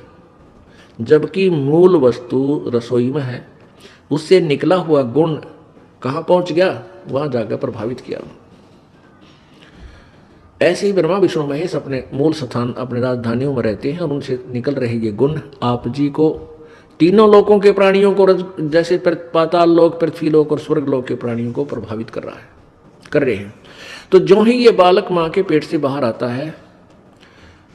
जबकि मूल वस्तु रसोई में है, उससे निकला हुआ गुण कहाँ पहुंच गया, वहां जाकर प्रभावित किया। ऐसे ही ब्रह्मा विष्णु महेश अपने मूल स्थान, अपने राजधानियों में रहते हैं, और उनसे निकल रहे ये गुण आप जी को, तीनों लोकों के प्राणियों को, जैसे पाताल लोक, पृथ्वी लोक और स्वर्ग लोक के प्राणियों को प्रभावित कर रहे हैं। तो जो ही ये बालक माँ के पेट से बाहर आता है,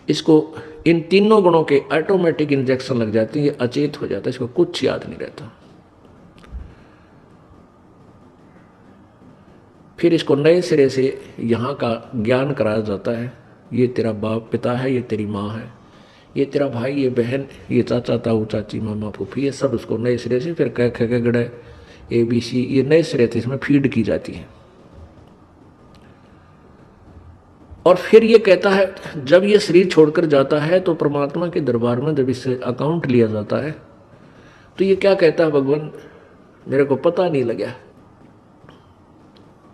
इसको इन तीनों गुणों के ऑटोमेटिक इंजेक्शन लग जाते हैं, ये अचेत हो जाता है, इसको कुछ याद नहीं रहता। फिर इसको नए सिरे से यहाँ का ज्ञान कराया जाता है, ये तेरा बाप पिता है, ये तेरी माँ है, ये तेरा भाई, ये बहन, ये चाचा ताऊ चाची मामा फूफी, ये सब उसको नए सिरे से फिर क ख ग घ ABC, ये नए सिरे से इसमें फीड की जाती है। और फिर ये कहता है, जब ये शरीर छोड़कर जाता है तो परमात्मा के दरबार में जब इससे अकाउंट लिया जाता है, तो ये क्या कहता है, भगवान मेरे को पता नहीं लगा,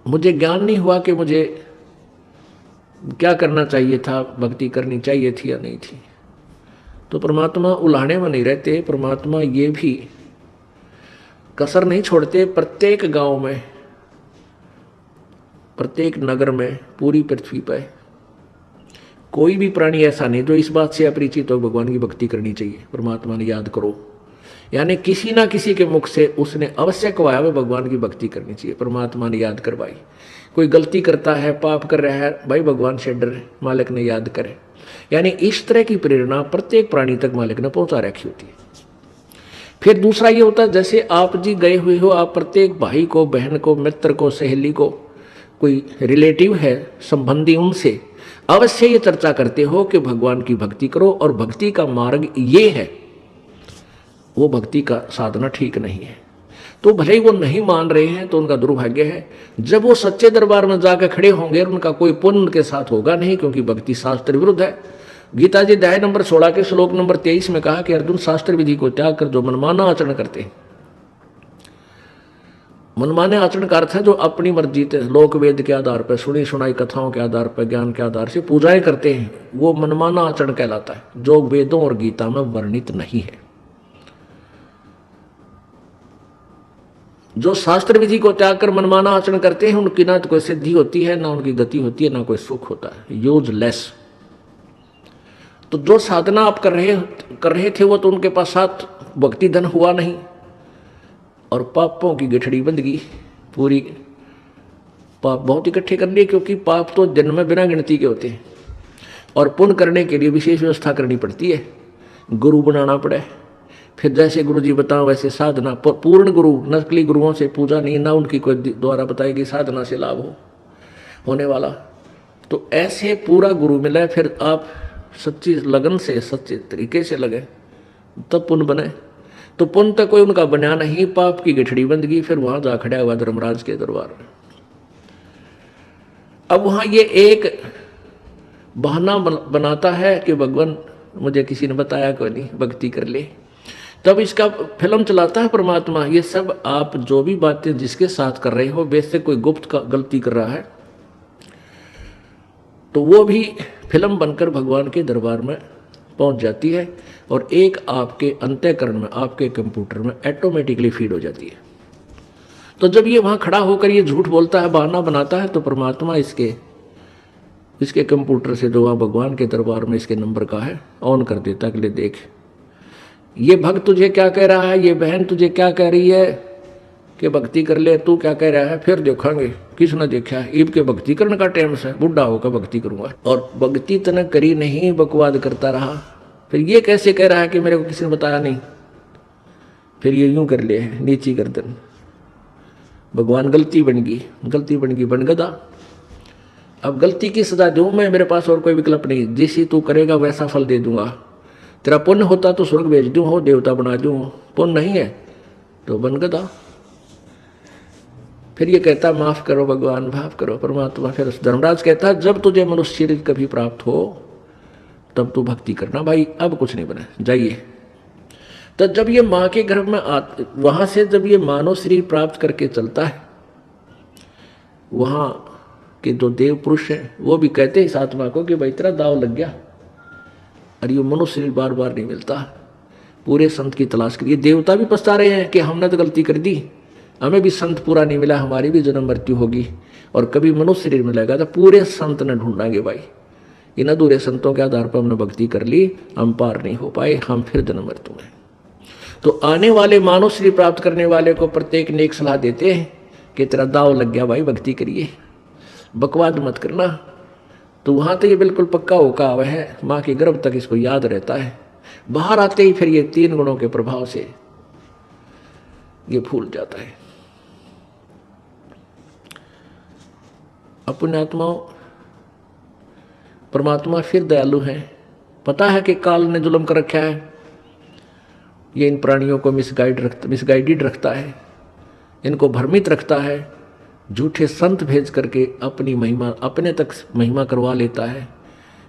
मुझे ज्ञान नहीं हुआ कि मुझे क्या करना चाहिए था, भक्ति करनी चाहिए थी या नहीं थी। तो परमात्मा उलाहने में नहीं रहते, परमात्मा ये भी कसर नहीं छोड़ते। प्रत्येक गांव में, प्रत्येक नगर में, पूरी पृथ्वी पर कोई भी प्राणी ऐसा नहीं जो इस बात से अपरिचित हो भगवान की भक्ति करनी चाहिए, परमात्मा ने याद करो। यानी किसी ना किसी के मुख से उसने अवश्य कहा है भगवान की भक्ति करनी चाहिए, परमात्मा ने याद करवाई। कोई गलती करता है, पाप कर रहा है, भाई भगवान से डर, मालिक ने याद करे। यानी इस तरह की प्रेरणा प्रत्येक प्राणी तक मालिक ने पहुंचा रखी होती है। फिर दूसरा ये होता है, जैसे आप जी गए हुए हो, आप प्रत्येक भाई को, बहन को, मित्र को, सहेली को, कोई रिलेटिव है, संबंधी, उनसे अवश्य ये चर्चा करते हो कि भगवान की भक्ति करो, और भक्ति का मार्ग ये है, वो भक्ति का साधना ठीक नहीं है। तो भले ही वो नहीं मान रहे हैं तो उनका दुर्भाग्य है। जब वो सच्चे दरबार में जाकर खड़े होंगे, उनका कोई पुण्य उनके साथ होगा नहीं, क्योंकि भक्ति शास्त्र विरुद्ध है। गीता जी अध्याय नंबर 16 के श्लोक नंबर 23 में कहा कि अर्जुन, शास्त्र विधि को त्याग कर जो मनमाना आचरण करते हैं, मनमाने आचरण का अर्थ है जो अपनी मर्जी से लोक वेद के आधार पर, सुनी सुनाई कथाओं के आधार पर, ज्ञान के आधार से पूजाएं करते हैं, वो मनमाना आचरण कहलाता है, जो वेदों और गीता में वर्णित नहीं है। जो शास्त्र विधि को त्याग कर मनमाना आचरण करते हैं उनकी ना तो कोई सिद्धि होती है, ना उनकी गति होती है, ना कोई सुख होता है, यूजलेस। तो जो साधना आप कर रहे थे वो तो उनके पास साथ भक्ति धन हुआ नहीं, और पापों की गठड़ी बंध गई पूरी। पाप बहुत इकट्ठे कर लिए, क्योंकि पाप तो जन्म में बिना गिनती के होते हैं, और पुण्य करने के लिए विशेष व्यवस्था करनी पड़ती है, गुरु बनाना पड़े। फिर जैसे गुरु जी बताओ वैसे साधना, पूर्ण गुरु, नकली गुरुओं से पूजा नहीं, ना उनकी कोई द्वारा बताएगी साधना से लाभ होने वाला। तो ऐसे पूरा गुरु मिले, फिर आप सच्ची लगन से सच्चे तरीके से लगे, तब पुण्य बने। तो पुण्य तक कोई उनका बना नहीं, पाप की गठड़ी बंद गई। फिर वहां जा खड़ा हुआ धर्मराज के दरबार में। अब वहां ये एक बहाना बनाता है कि भगवान मुझे किसी ने बताया कोई नहीं, भक्ति कर ले। तब इसका फिल्म चलाता है परमात्मा, ये सब आप जो भी बातें जिसके साथ कर रहे हो, वैसे कोई गुप्त का गलती कर रहा है तो वो भी फिल्म बनकर भगवान के दरबार में पहुंच जाती है, और एक आपके अंतःकरण में, आपके कंप्यूटर में ऑटोमेटिकली फीड हो जाती है। तो जब ये वहां खड़ा होकर ये झूठ बोलता है, बहाना बनाता है, तो परमात्मा इसके कंप्यूटर से जो वहाँ भगवान के दरबार में इसके नंबर का है ऑन कर देता है कि ले देख, ये भक्त तुझे क्या कह रहा है, ये बहन तुझे क्या कह रही है कि भक्ति कर ले, तू क्या कह रहा है, फिर देखेंगे किसने देखा है। ईब के भक्ति करने का टाइम से बुढ़ा होकर भक्ति करूंगा, और भक्ति तने करी नहीं, बकवाद करता रहा। फिर ये कैसे कह रहा है कि मेरे को किसी ने बताया नहीं, फिर ये यूं कर ले, नीची गर्दन। भगवान गलती बन गई, बन गदा। अब गलती की सजा दूं मैं, मेरे पास और कोई विकल्प नहीं, जिसी तू करेगा वैसा फल दे दूंगा। तेरा पुण्य होता तो स्वर्ग भेज दूं, हो देवता बना दूं, पुण्य नहीं है तो बन गदा। फिर ये कहता माफ करो भगवान, माफ करो परमात्मा। फिर धर्मराज कहता जब तुझे मनुष्य शरीर कभी प्राप्त हो तब तू भक्ति करना भाई, अब कुछ नहीं बना, जाइए। तो जब ये माँ के गर्भ में वहां से जब ये मानव शरीर प्राप्त करके चलता है, वहां के जो देव पुरुष हैं वो भी कहते हैं इस आत्मा को कि भाई तेरा दाव लग गया, और ये मनुष्य शरीर बार बार नहीं मिलता, पूरे संत की तलाश करिए। देवता भी पछता रहे हैं कि हमने तो गलती कर दी, हमें भी संत पूरा नहीं मिला, हमारी भी जन्म मृत्यु होगी, और कभी मनुष्य शरीर मिलेगा तो पूरे संत ने ढूंढांगे भाई। इन अधूरे संतों के आधार पर हमने भक्ति कर ली, हम पार नहीं हो पाए, हम फिर जन्म मृत्यु में। तो आने वाले मानव शरीर प्राप्त करने वाले को प्रत्येक ने एक सलाह देते हैं कि तेरा दाव लग गया भाई, भक्ति करिए, बकवाद मत करना। तो वहां तो ये बिल्कुल पक्का होका हुआ है, माँ के गर्भ तक इसको याद रहता है। बाहर आते ही फिर ये 3 गुणों के प्रभाव से ये भूल जाता है। अपने आत्माओं, परमात्मा फिर दयालु है, पता है कि काल ने जुल्म कर रखा है, ये इन प्राणियों को मिसगाइडेड रखता है, इनको भ्रमित रखता है, झूठे संत भेज करके अपनी महिमा अपने तक महिमा करवा लेता है,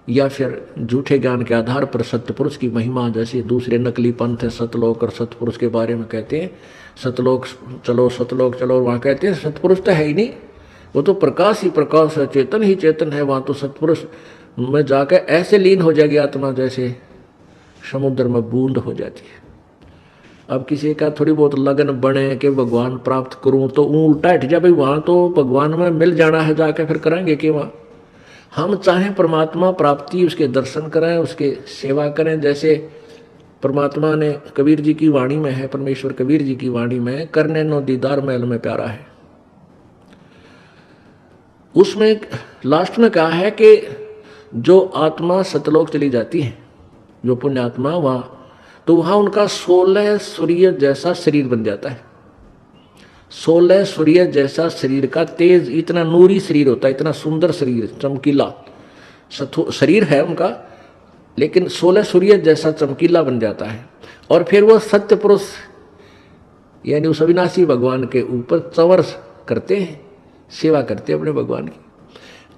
या फिर झूठे ज्ञान के आधार पर सतपुरुष की महिमा, जैसे दूसरे नकली पंथ है सतलोक और सतपुरुष के बारे में कहते हैं सतलोक चलो, वहाँ कहते हैं सतपुरुष तो है ही नहीं, वो तो प्रकाश ही प्रकाश है, चेतन ही चेतन है। वहाँ तो सतपुरुष में जाकर ऐसे लीन हो जाएगी आत्मा जैसे समुद्र में बूंद हो जाती है। अब किसी का थोड़ी बहुत लगन बने कि भगवान प्राप्त करूं तो उल्टा हट जा भाई, वहाँ तो भगवान में मिल जाना है, जाके फिर करेंगे कि वहाँ हम चाहें परमात्मा प्राप्ति, उसके दर्शन करें, उसके सेवा करें। जैसे परमात्मा ने कबीर जी की वाणी में है, परमेश्वर कबीर जी की वाणी में, करने नो दीदार महल में प्यारा है, उसमें लास्ट में कहा है कि जो आत्मा सतलोक चली जाती है, जो पुण्य आत्मा, वहाँ तो वहाँ उनका 16 सूर्य जैसा शरीर बन जाता है। 16 सूर्य जैसा शरीर का तेज, इतना नूरी शरीर होता है, इतना सुंदर शरीर, चमकीला शरीर है उनका, लेकिन 16 सूर्य जैसा चमकीला बन जाता है। और फिर वो सत्य पुरुष यानी उस अविनाशी भगवान के ऊपर चंवर करते हैं, सेवा करते हैं अपने भगवान की।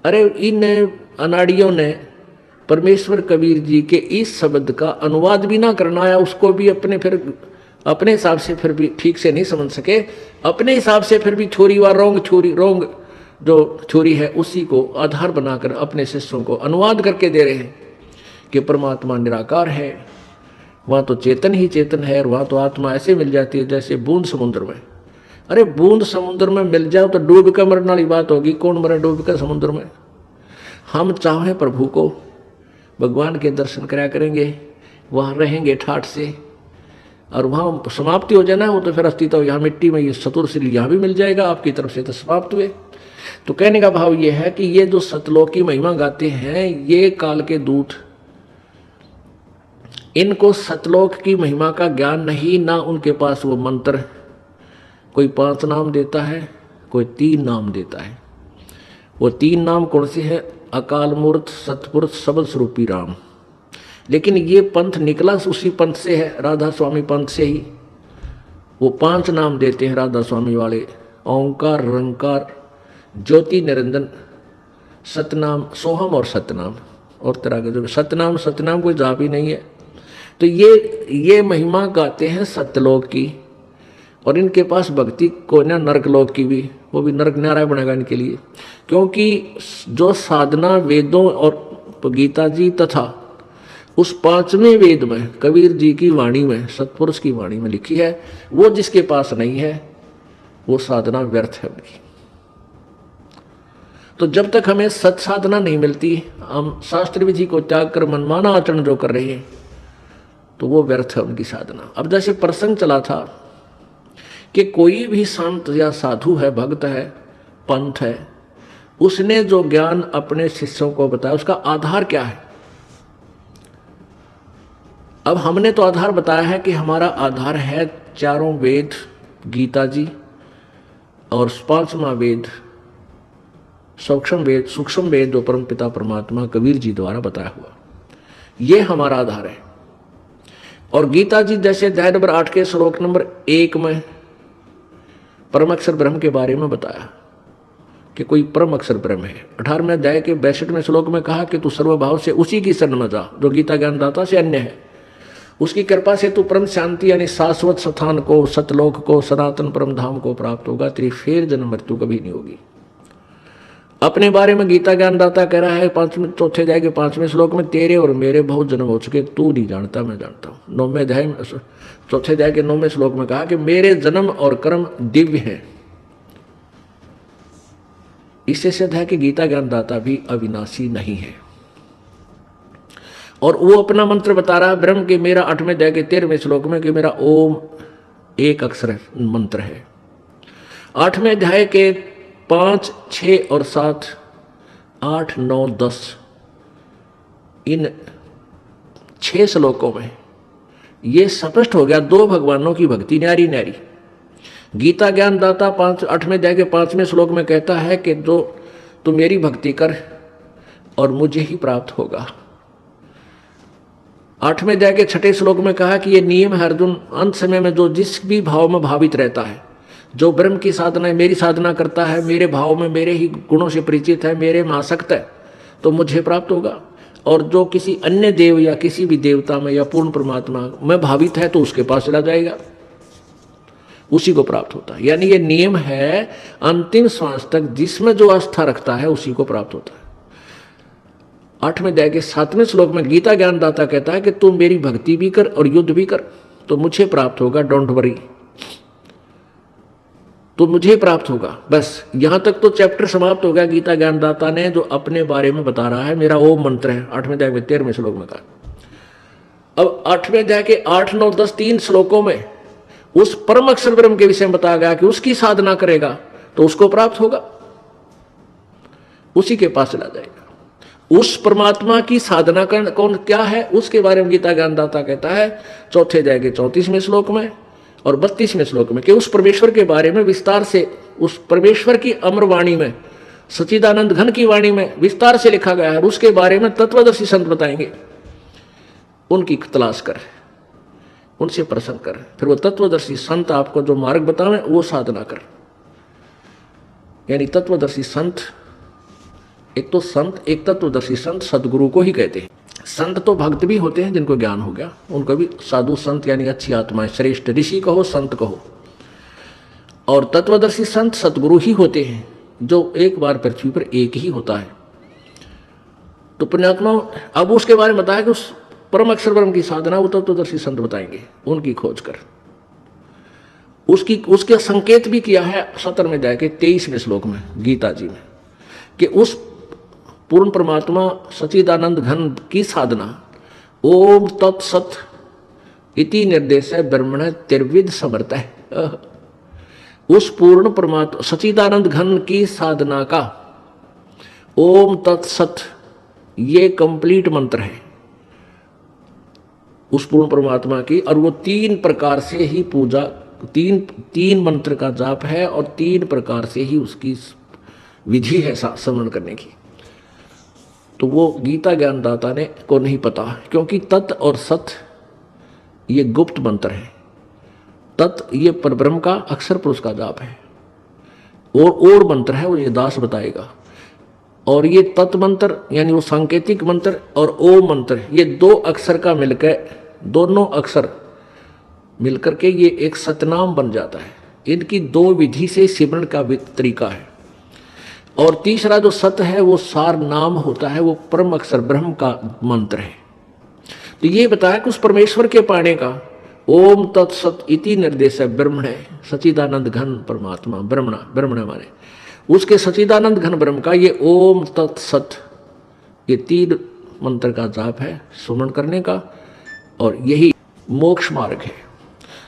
अरे इन अनाड़ियों ने परमेश्वर कबीर जी के इस शब्द का अनुवाद भी ना करना आया, उसको भी अपने हिसाब से फिर भी ठीक से नहीं समझ सके, अपने हिसाब से फिर भी छोरी व रोंग जो छोरी है उसी को आधार बनाकर अपने शिष्यों को अनुवाद करके दे रहे हैं कि परमात्मा निराकार है, वहाँ तो चेतन ही चेतन है, और वहाँ तो आत्मा ऐसे मिल जाती है जैसे बूंद समुद्र में। अरे बूंद समुद्र में मिल जाओ तो डूब कर मरने वाली बात होगी, कौन मरे डूब कर समुद्र में। हम चाहे प्रभु को, भगवान के दर्शन कराया करेंगे, वहाँ रहेंगे ठाठ से, और वहाँ समाप्ति हो जाए ना, वो तो फिर अस्तित्व यहाँ मिट्टी में, ये चतुर्श्री यहाँ भी मिल जाएगा आपकी तरफ से, तो समाप्त हुए। तो कहने का भाव ये है कि ये जो सतलोक की महिमा गाते हैं ये काल के दूत, इनको सतलोक की महिमा का ज्ञान नहीं, ना उनके पास वो मंत्र, कोई 5 नाम देता है, कोई 3 नाम देता है। वो 3 नाम कौन से हैं? अकाल मूर्त, सतपुरुष, सबल स्वरूपी राम। लेकिन ये पंथ निकला उसी पंथ से है, राधा स्वामी पंथ से ही। वो 5 नाम देते हैं राधा स्वामी वाले, ओंकार, रंकार, ज्योति, निरंजन, सतनाम, सोहम और सतनाम, और तरह के जो सतनाम कोई जाप ही नहीं है। तो ये महिमा गाते हैं सतलोक की, और इनके पास भक्ति को ना नरकलोक की भी, वो भी नरक न्यारा बनेगा इनके लिए। क्योंकि जो साधना वेदों और गीता जी तथा उस 5वें वेद में, कबीर जी की वाणी में, सतपुरुष की वाणी में लिखी है, वो जिसके पास नहीं है वो साधना व्यर्थ है उनकी। तो जब तक हमें सत साधना नहीं मिलती, हम शास्त्र विधि को त्याग कर मनमाना आचरण जो कर रहे हैं, तो वो व्यर्थ है उनकी साधना। अब जैसे प्रसंग चला था कि कोई भी संत या साधु है, भक्त है, पंथ है, उसने जो ज्ञान अपने शिष्यों को बताया उसका आधार क्या है। अब हमने तो आधार बताया है कि हमारा आधार है 4 वेद, गीता जी, और 5वां वेद, सूक्ष्म वेद जो परम पिता परमात्मा कबीर जी द्वारा बताया हुआ, ये हमारा आधार है। और गीता जी जैसे अध्याय नंबर 8 के श्लोक नंबर 1 में परम अक्षर ब्रह्म के बारे में बताया कि कोई परम अक्षर ब्रह्म है। 18वें अध्याय के 62वें श्लोक में कहा कि तू सर्वभाव से उसी की शरण में जा जो गीता ज्ञानदाता से अन्य है, उसकी कृपा से तू परम शांति यानी शाश्वत स्थान को, सतलोक को, सनातन परम धाम को प्राप्त होगा, तेरी फिर जन्म मृत्यु कभी नहीं होगी। अपने बारे में गीता ज्ञानदाता कह रहा है 4 अध्याय के 5वें श्लोक में, तेरे और मेरे बहुत जन्म हो चुके, तू नहीं जानता मैं जानता हूँ। 9वें अध्याय में 4 अध्याय के 9वें श्लोक में कहा कि मेरे जन्म और कर्म दिव्य हैं। इससे सिद्ध है कि गीता ज्ञानदाता भी अविनाशी नहीं है। और वो अपना मंत्र बता रहा है ब्रह्म के, मेरा 8वें अध्याय के 13वें श्लोक में, कि मेरा ओम एक अक्षर मंत्र है। 8वें अध्याय के 5, 6 और 7, 8, 9, 10 इन 6 श्लोकों में ये स्पष्ट हो गया 2 भगवानों की भक्ति न्यारी न्यारी। गीता ज्ञानदाता 8वें अध्याय के 5वें श्लोक में कहता है कि जो तू मेरी भक्ति कर और मुझे ही प्राप्त होगा। 8वें अध्याय के 6ठे श्लोक में कहा कि ये नियम है अर्जुन, अंत समय में जो जिस भी भाव में भावित रहता है, जो ब्रह्म की साधना है, मेरी साधना करता है, मेरे भाव में, मेरे ही गुणों से परिचित है, मेरे में आसक्त है, तो मुझे प्राप्त होगा। और जो किसी अन्य देव या किसी भी देवता में या पूर्ण परमात्मा में भावित है तो उसके पास चला जाएगा, उसी को प्राप्त होता है। यानी ये नियम है अंतिम श्वास तक जिसमें जो आस्था रखता है उसी को प्राप्त होता है। 8वें अध्याय के 7वें श्लोक में गीता ज्ञानदाता कहता है कि तुम मेरी भक्ति भी कर और युद्ध भी कर तो मुझे प्राप्त होगा, डोंट वरी, तो मुझे प्राप्त होगा। बस यहां तक तो चैप्टर समाप्त हो गया गीता ज्ञानदाता ने जो अपने बारे में बता रहा है, मेरा ओम मंत्र है। 8वें अध्याय में 13वें श्लोक में कहा। अब 8वें अध्याय के 8, 9, 10 3 श्लोकों में उस परम अक्षर ब्रह्म के विषय में बताया गया कि उसकी साधना करेगा तो उसको प्राप्त होगा, उसी के पास चला जाएगा। उस परमात्मा की साधना करना कौन क्या है उसके बारे में गीता ज्ञानदाता कहता है 4 अध्याय के 34वें श्लोक में और 32वें श्लोक में कि उस परमेश्वर के बारे में विस्तार से, उस परमेश्वर की अमर वाणी में, सच्चिदानंद घन की वाणी में विस्तार से लिखा गया है। उसके बारे में तत्वदर्शी संत बताएंगे, उनकी तलाश कर, उनसे प्रसन्न कर, फिर वो तत्वदर्शी संत आपको जो मार्ग बतावे वो साधना कर। यानी तत्वदर्शी संत, एक तो संत, एक तत्वदर्शी संत सदगुरु को ही कहते हैं। संत तो भक्त भी होते हैं जिनको ज्ञान हो गया, उनको भी साधु संत यानी अच्छी आत्माएं, श्रेष्ठ ऋषि कहो संत कहो। और तत्वदर्शी संत सतगुरु ही होते हैं जो एक बार पृथ्वी पर एक ही होता है। तो पुण्यात्मा अब उसके बारे में बताया कि उस परम अक्षर ब्रह्म की साधना वो तत्वदर्शी संत बताएंगे, उनकी खोज कर। उसके संकेत भी किया है 17 में जाके 23वें श्लोक में गीता जी में, कि उस पूर्ण परमात्मा सच्चिदानंद घन की साधना ओम तत्सत इति निर्देश ब्रह्मण त्रिविध समर्थ है। उस पूर्ण परमात्मा सच्चिदानंद घन की साधना का ओम तत्सत ये कंप्लीट मंत्र है उस पूर्ण परमात्मा की, और वो 3 प्रकार से ही पूजा, तीन मंत्र का जाप है और 3 प्रकार से ही उसकी विधि है समरण करने की। तो वो गीता ज्ञानदाता ने को नहीं पता, क्योंकि तत् और सत ये गुप्त मंत्र है। तत् ये परब्रह्म का अक्षर पुरुष का जाप है, और मंत्र है वो ये दास बताएगा। और ये तत् मंत्र यानी वो सांकेतिक मंत्र और ओम मंत्र, ये 2 अक्षर का मिलकर, दोनों अक्षर मिलकर के ये एक सतनाम बन जाता है। इनकी 2 विधि से सिमरण का तरीका है। और तीसरा जो सत है वो सार नाम होता है, वो परम अक्षर ब्रह्म का मंत्र है। तो ये बताया कि उस परमेश्वर के पाने का ओम तत्सत इति निर्देश ब्रह्मण है, सच्चिदानंद घन परमात्मा ब्रह्मण माने उसके सच्चिदानंद घन ब्रह्म का ये ओम तत्सत, ये 3 मंत्र का जाप है सुमरण करने का, और यही मोक्ष मार्ग है।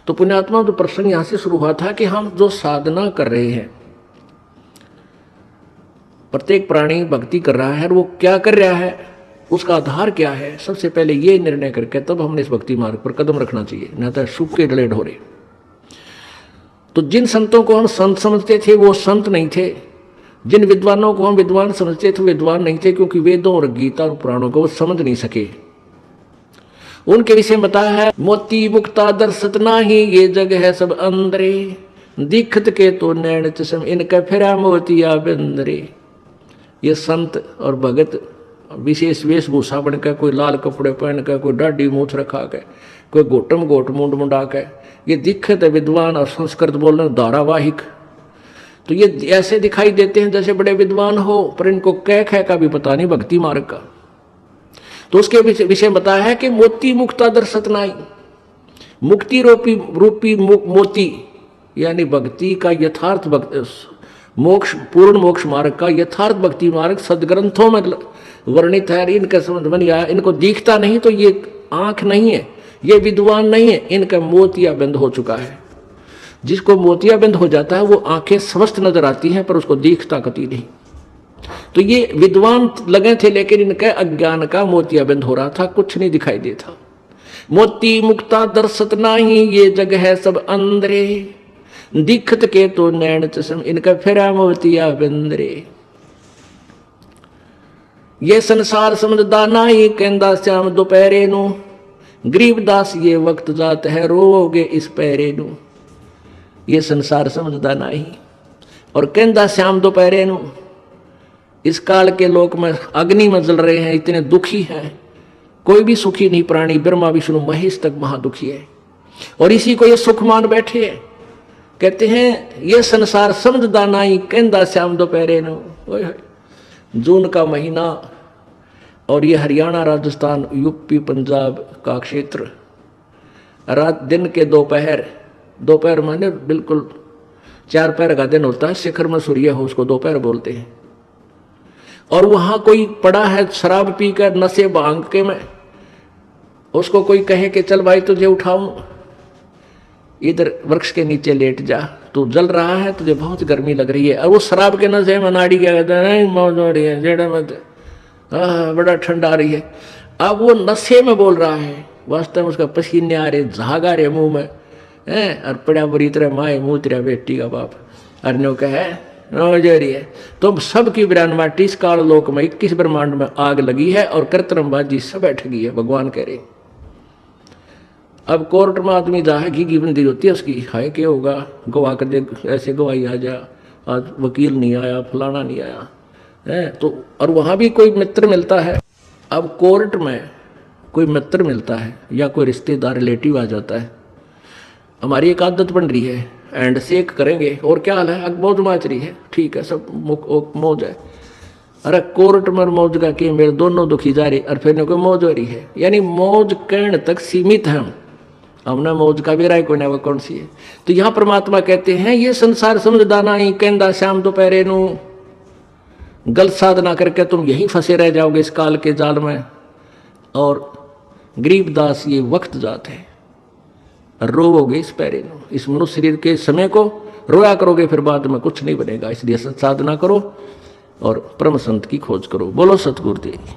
तो पुण्यात्मा जो प्रसंग यहां से शुरू हुआ था कि हम जो साधना कर रहे हैं, प्रत्येक प्राणी भक्ति कर रहा है, वो क्या कर रहा है, उसका आधार क्या है, सबसे पहले ये निर्णय करके तब हमने इस भक्ति मार्ग पर कदम रखना चाहिए, नहीं तो शुभ के डले ढोरे। तो जिन संतों को हम संत समझते थे वो संत नहीं थे, जिन विद्वानों को हम विद्वान समझते थे विद्वान नहीं थे, क्योंकि वेदों और गीता और पुराणों को वो समझ नहीं सके। उनके विषय में बताया है, मोती मुक्ता दर्शत नाही ये जग है सब अंदरे, दिखत के तो नैन चश्म इनका फिरा मोतिया बिंदरे। ये संत और भगत विशेष वेशभूषा बनकर, कोई लाल कपड़े पहनकर, कोई डाढ़ी मूछ रखा के, कोई घोटम घोट मुंड मुंडा के, ये दिखत है विद्वान और संस्कृत बोलने धारावाहिक। तो ये ऐसे दिखाई देते हैं जैसे बड़े विद्वान हो, पर इनको कह का भी पता नहीं भक्ति मार्ग का। तो उसके विषय बताया है कि मोती मुक्ता दर्शत नाई, मुक्ति रूपी मोती यानी भक्ति का यथार्थ मोक्ष, पूर्ण मोक्ष मार्ग का यथार्थ भक्ति मार्ग सदग्रंथों में वर्णित है। इनका समझ में नहीं आया, इनको दिखता नहीं, तो ये आंख नहीं है, ये विद्वान नहीं है, इनका मोतिया बंद हो चुका है। जिसको मोतिया बंद हो जाता है वो आंखें स्वस्थ नजर आती हैं, पर उसको दिखता कति नहीं। तो ये विद्वान लगे थे, लेकिन इनके अज्ञान का मोतिया बंद हो रहा था, कुछ नहीं दिखाई देता। मोती मुक्ता दर्शत नाही ये जग है सब अंदरे, दिखत के तो नैन चश्म इनका फिरा मोतिया बिंदरे। ये संसार समझदा नाही कहंदा श्याम दोपहरे नू, गरीबदास ये वक्त जात है रोगे इस पैरे नू। ये संसार समझदा नाही और कहंदा श्याम दोपहरे नू, इस काल के लोक में अग्नि में जल रहे हैं, इतने दुखी हैं, कोई भी सुखी नहीं प्राणी, ब्रह्मा विष्णु महेश तक महादुखी है, और इसी को ये सुख मान बैठे हैं। कहते हैं ये संसार समझदा नहीं कहंदा श्याम दोपहरे नू। जून का महीना और ये हरियाणा राजस्थान यूपी पंजाब का क्षेत्र, रात दिन के दोपहर माने बिल्कुल 4 पैर का दिन होता है, शिखर में सूर्य हो उसको दोपहर बोलते हैं। और वहां कोई पड़ा है शराब पीकर नशे भांग के में, उसको कोई कहे कि चल भाई तुझे उठाऊं, इधर वृक्ष के नीचे लेट जा, तू जल रहा है, तुझे बहुत गर्मी लग रही है, और वो शराब के नशे में नाड़ी क्या कहता है, मौज हो रही है जेड़ा मत, बड़ा ठंडा आ रही है। अब वो नशे में बोल रहा है, वास्तव में उसका पसीने आ रहे, झाग आ रहे मुंह में, और पड़ा बुरी तरह माए मुँह तेरा बेटी का बाप अर्नो का है रही है। तो सबकी विरानमाटी इस काल लोक में 21 ब्रह्मांड में आग लगी है, और कृत्रिमबाजी सब बैठ गई है, भगवान कह रहे। अब कोर्ट में आदमी जाए घी बंदी होती है उसकी, हाय क्या होगा, गवाह कर दे, ऐसे गवाही आ जा, आज वकील नहीं आया, फलाना नहीं आया है। तो और वहाँ भी कोई मित्र मिलता है। अब कोर्ट में कोई मित्र मिलता है या कोई रिश्तेदार रिलेटिव आ जाता है, हमारी एक आदत बन रही है, एंड शेक करेंगे, और क्या हाल है, अब मौज माच रही है, ठीक है सब मौज है। अरे कोर्ट में मौज का कि मेरे दोनों दुखी जा रही, और फिर कोई मौज हो रही है, यानी मौज कहने तक सीमित है हम। हमने मौज का भी राय कोई ना वो कौन सी है। तो यहाँ परमात्मा कहते हैं ये संसार समझदा नहीं, कहंदा श्याम दोपहरे नू गलत साधना करके तुम यहीं फंसे रह जाओगे इस काल के जाल में। और गरीबदास ये वक्त जात है, रोवोगे इस पैरे नू, इस मनुष्य शरीर के समय को रोया करोगे, फिर बाद में कुछ नहीं बनेगा। इसलिए सत साधना करो और परम संत की खोज करो। बोलो सतगुरु देव।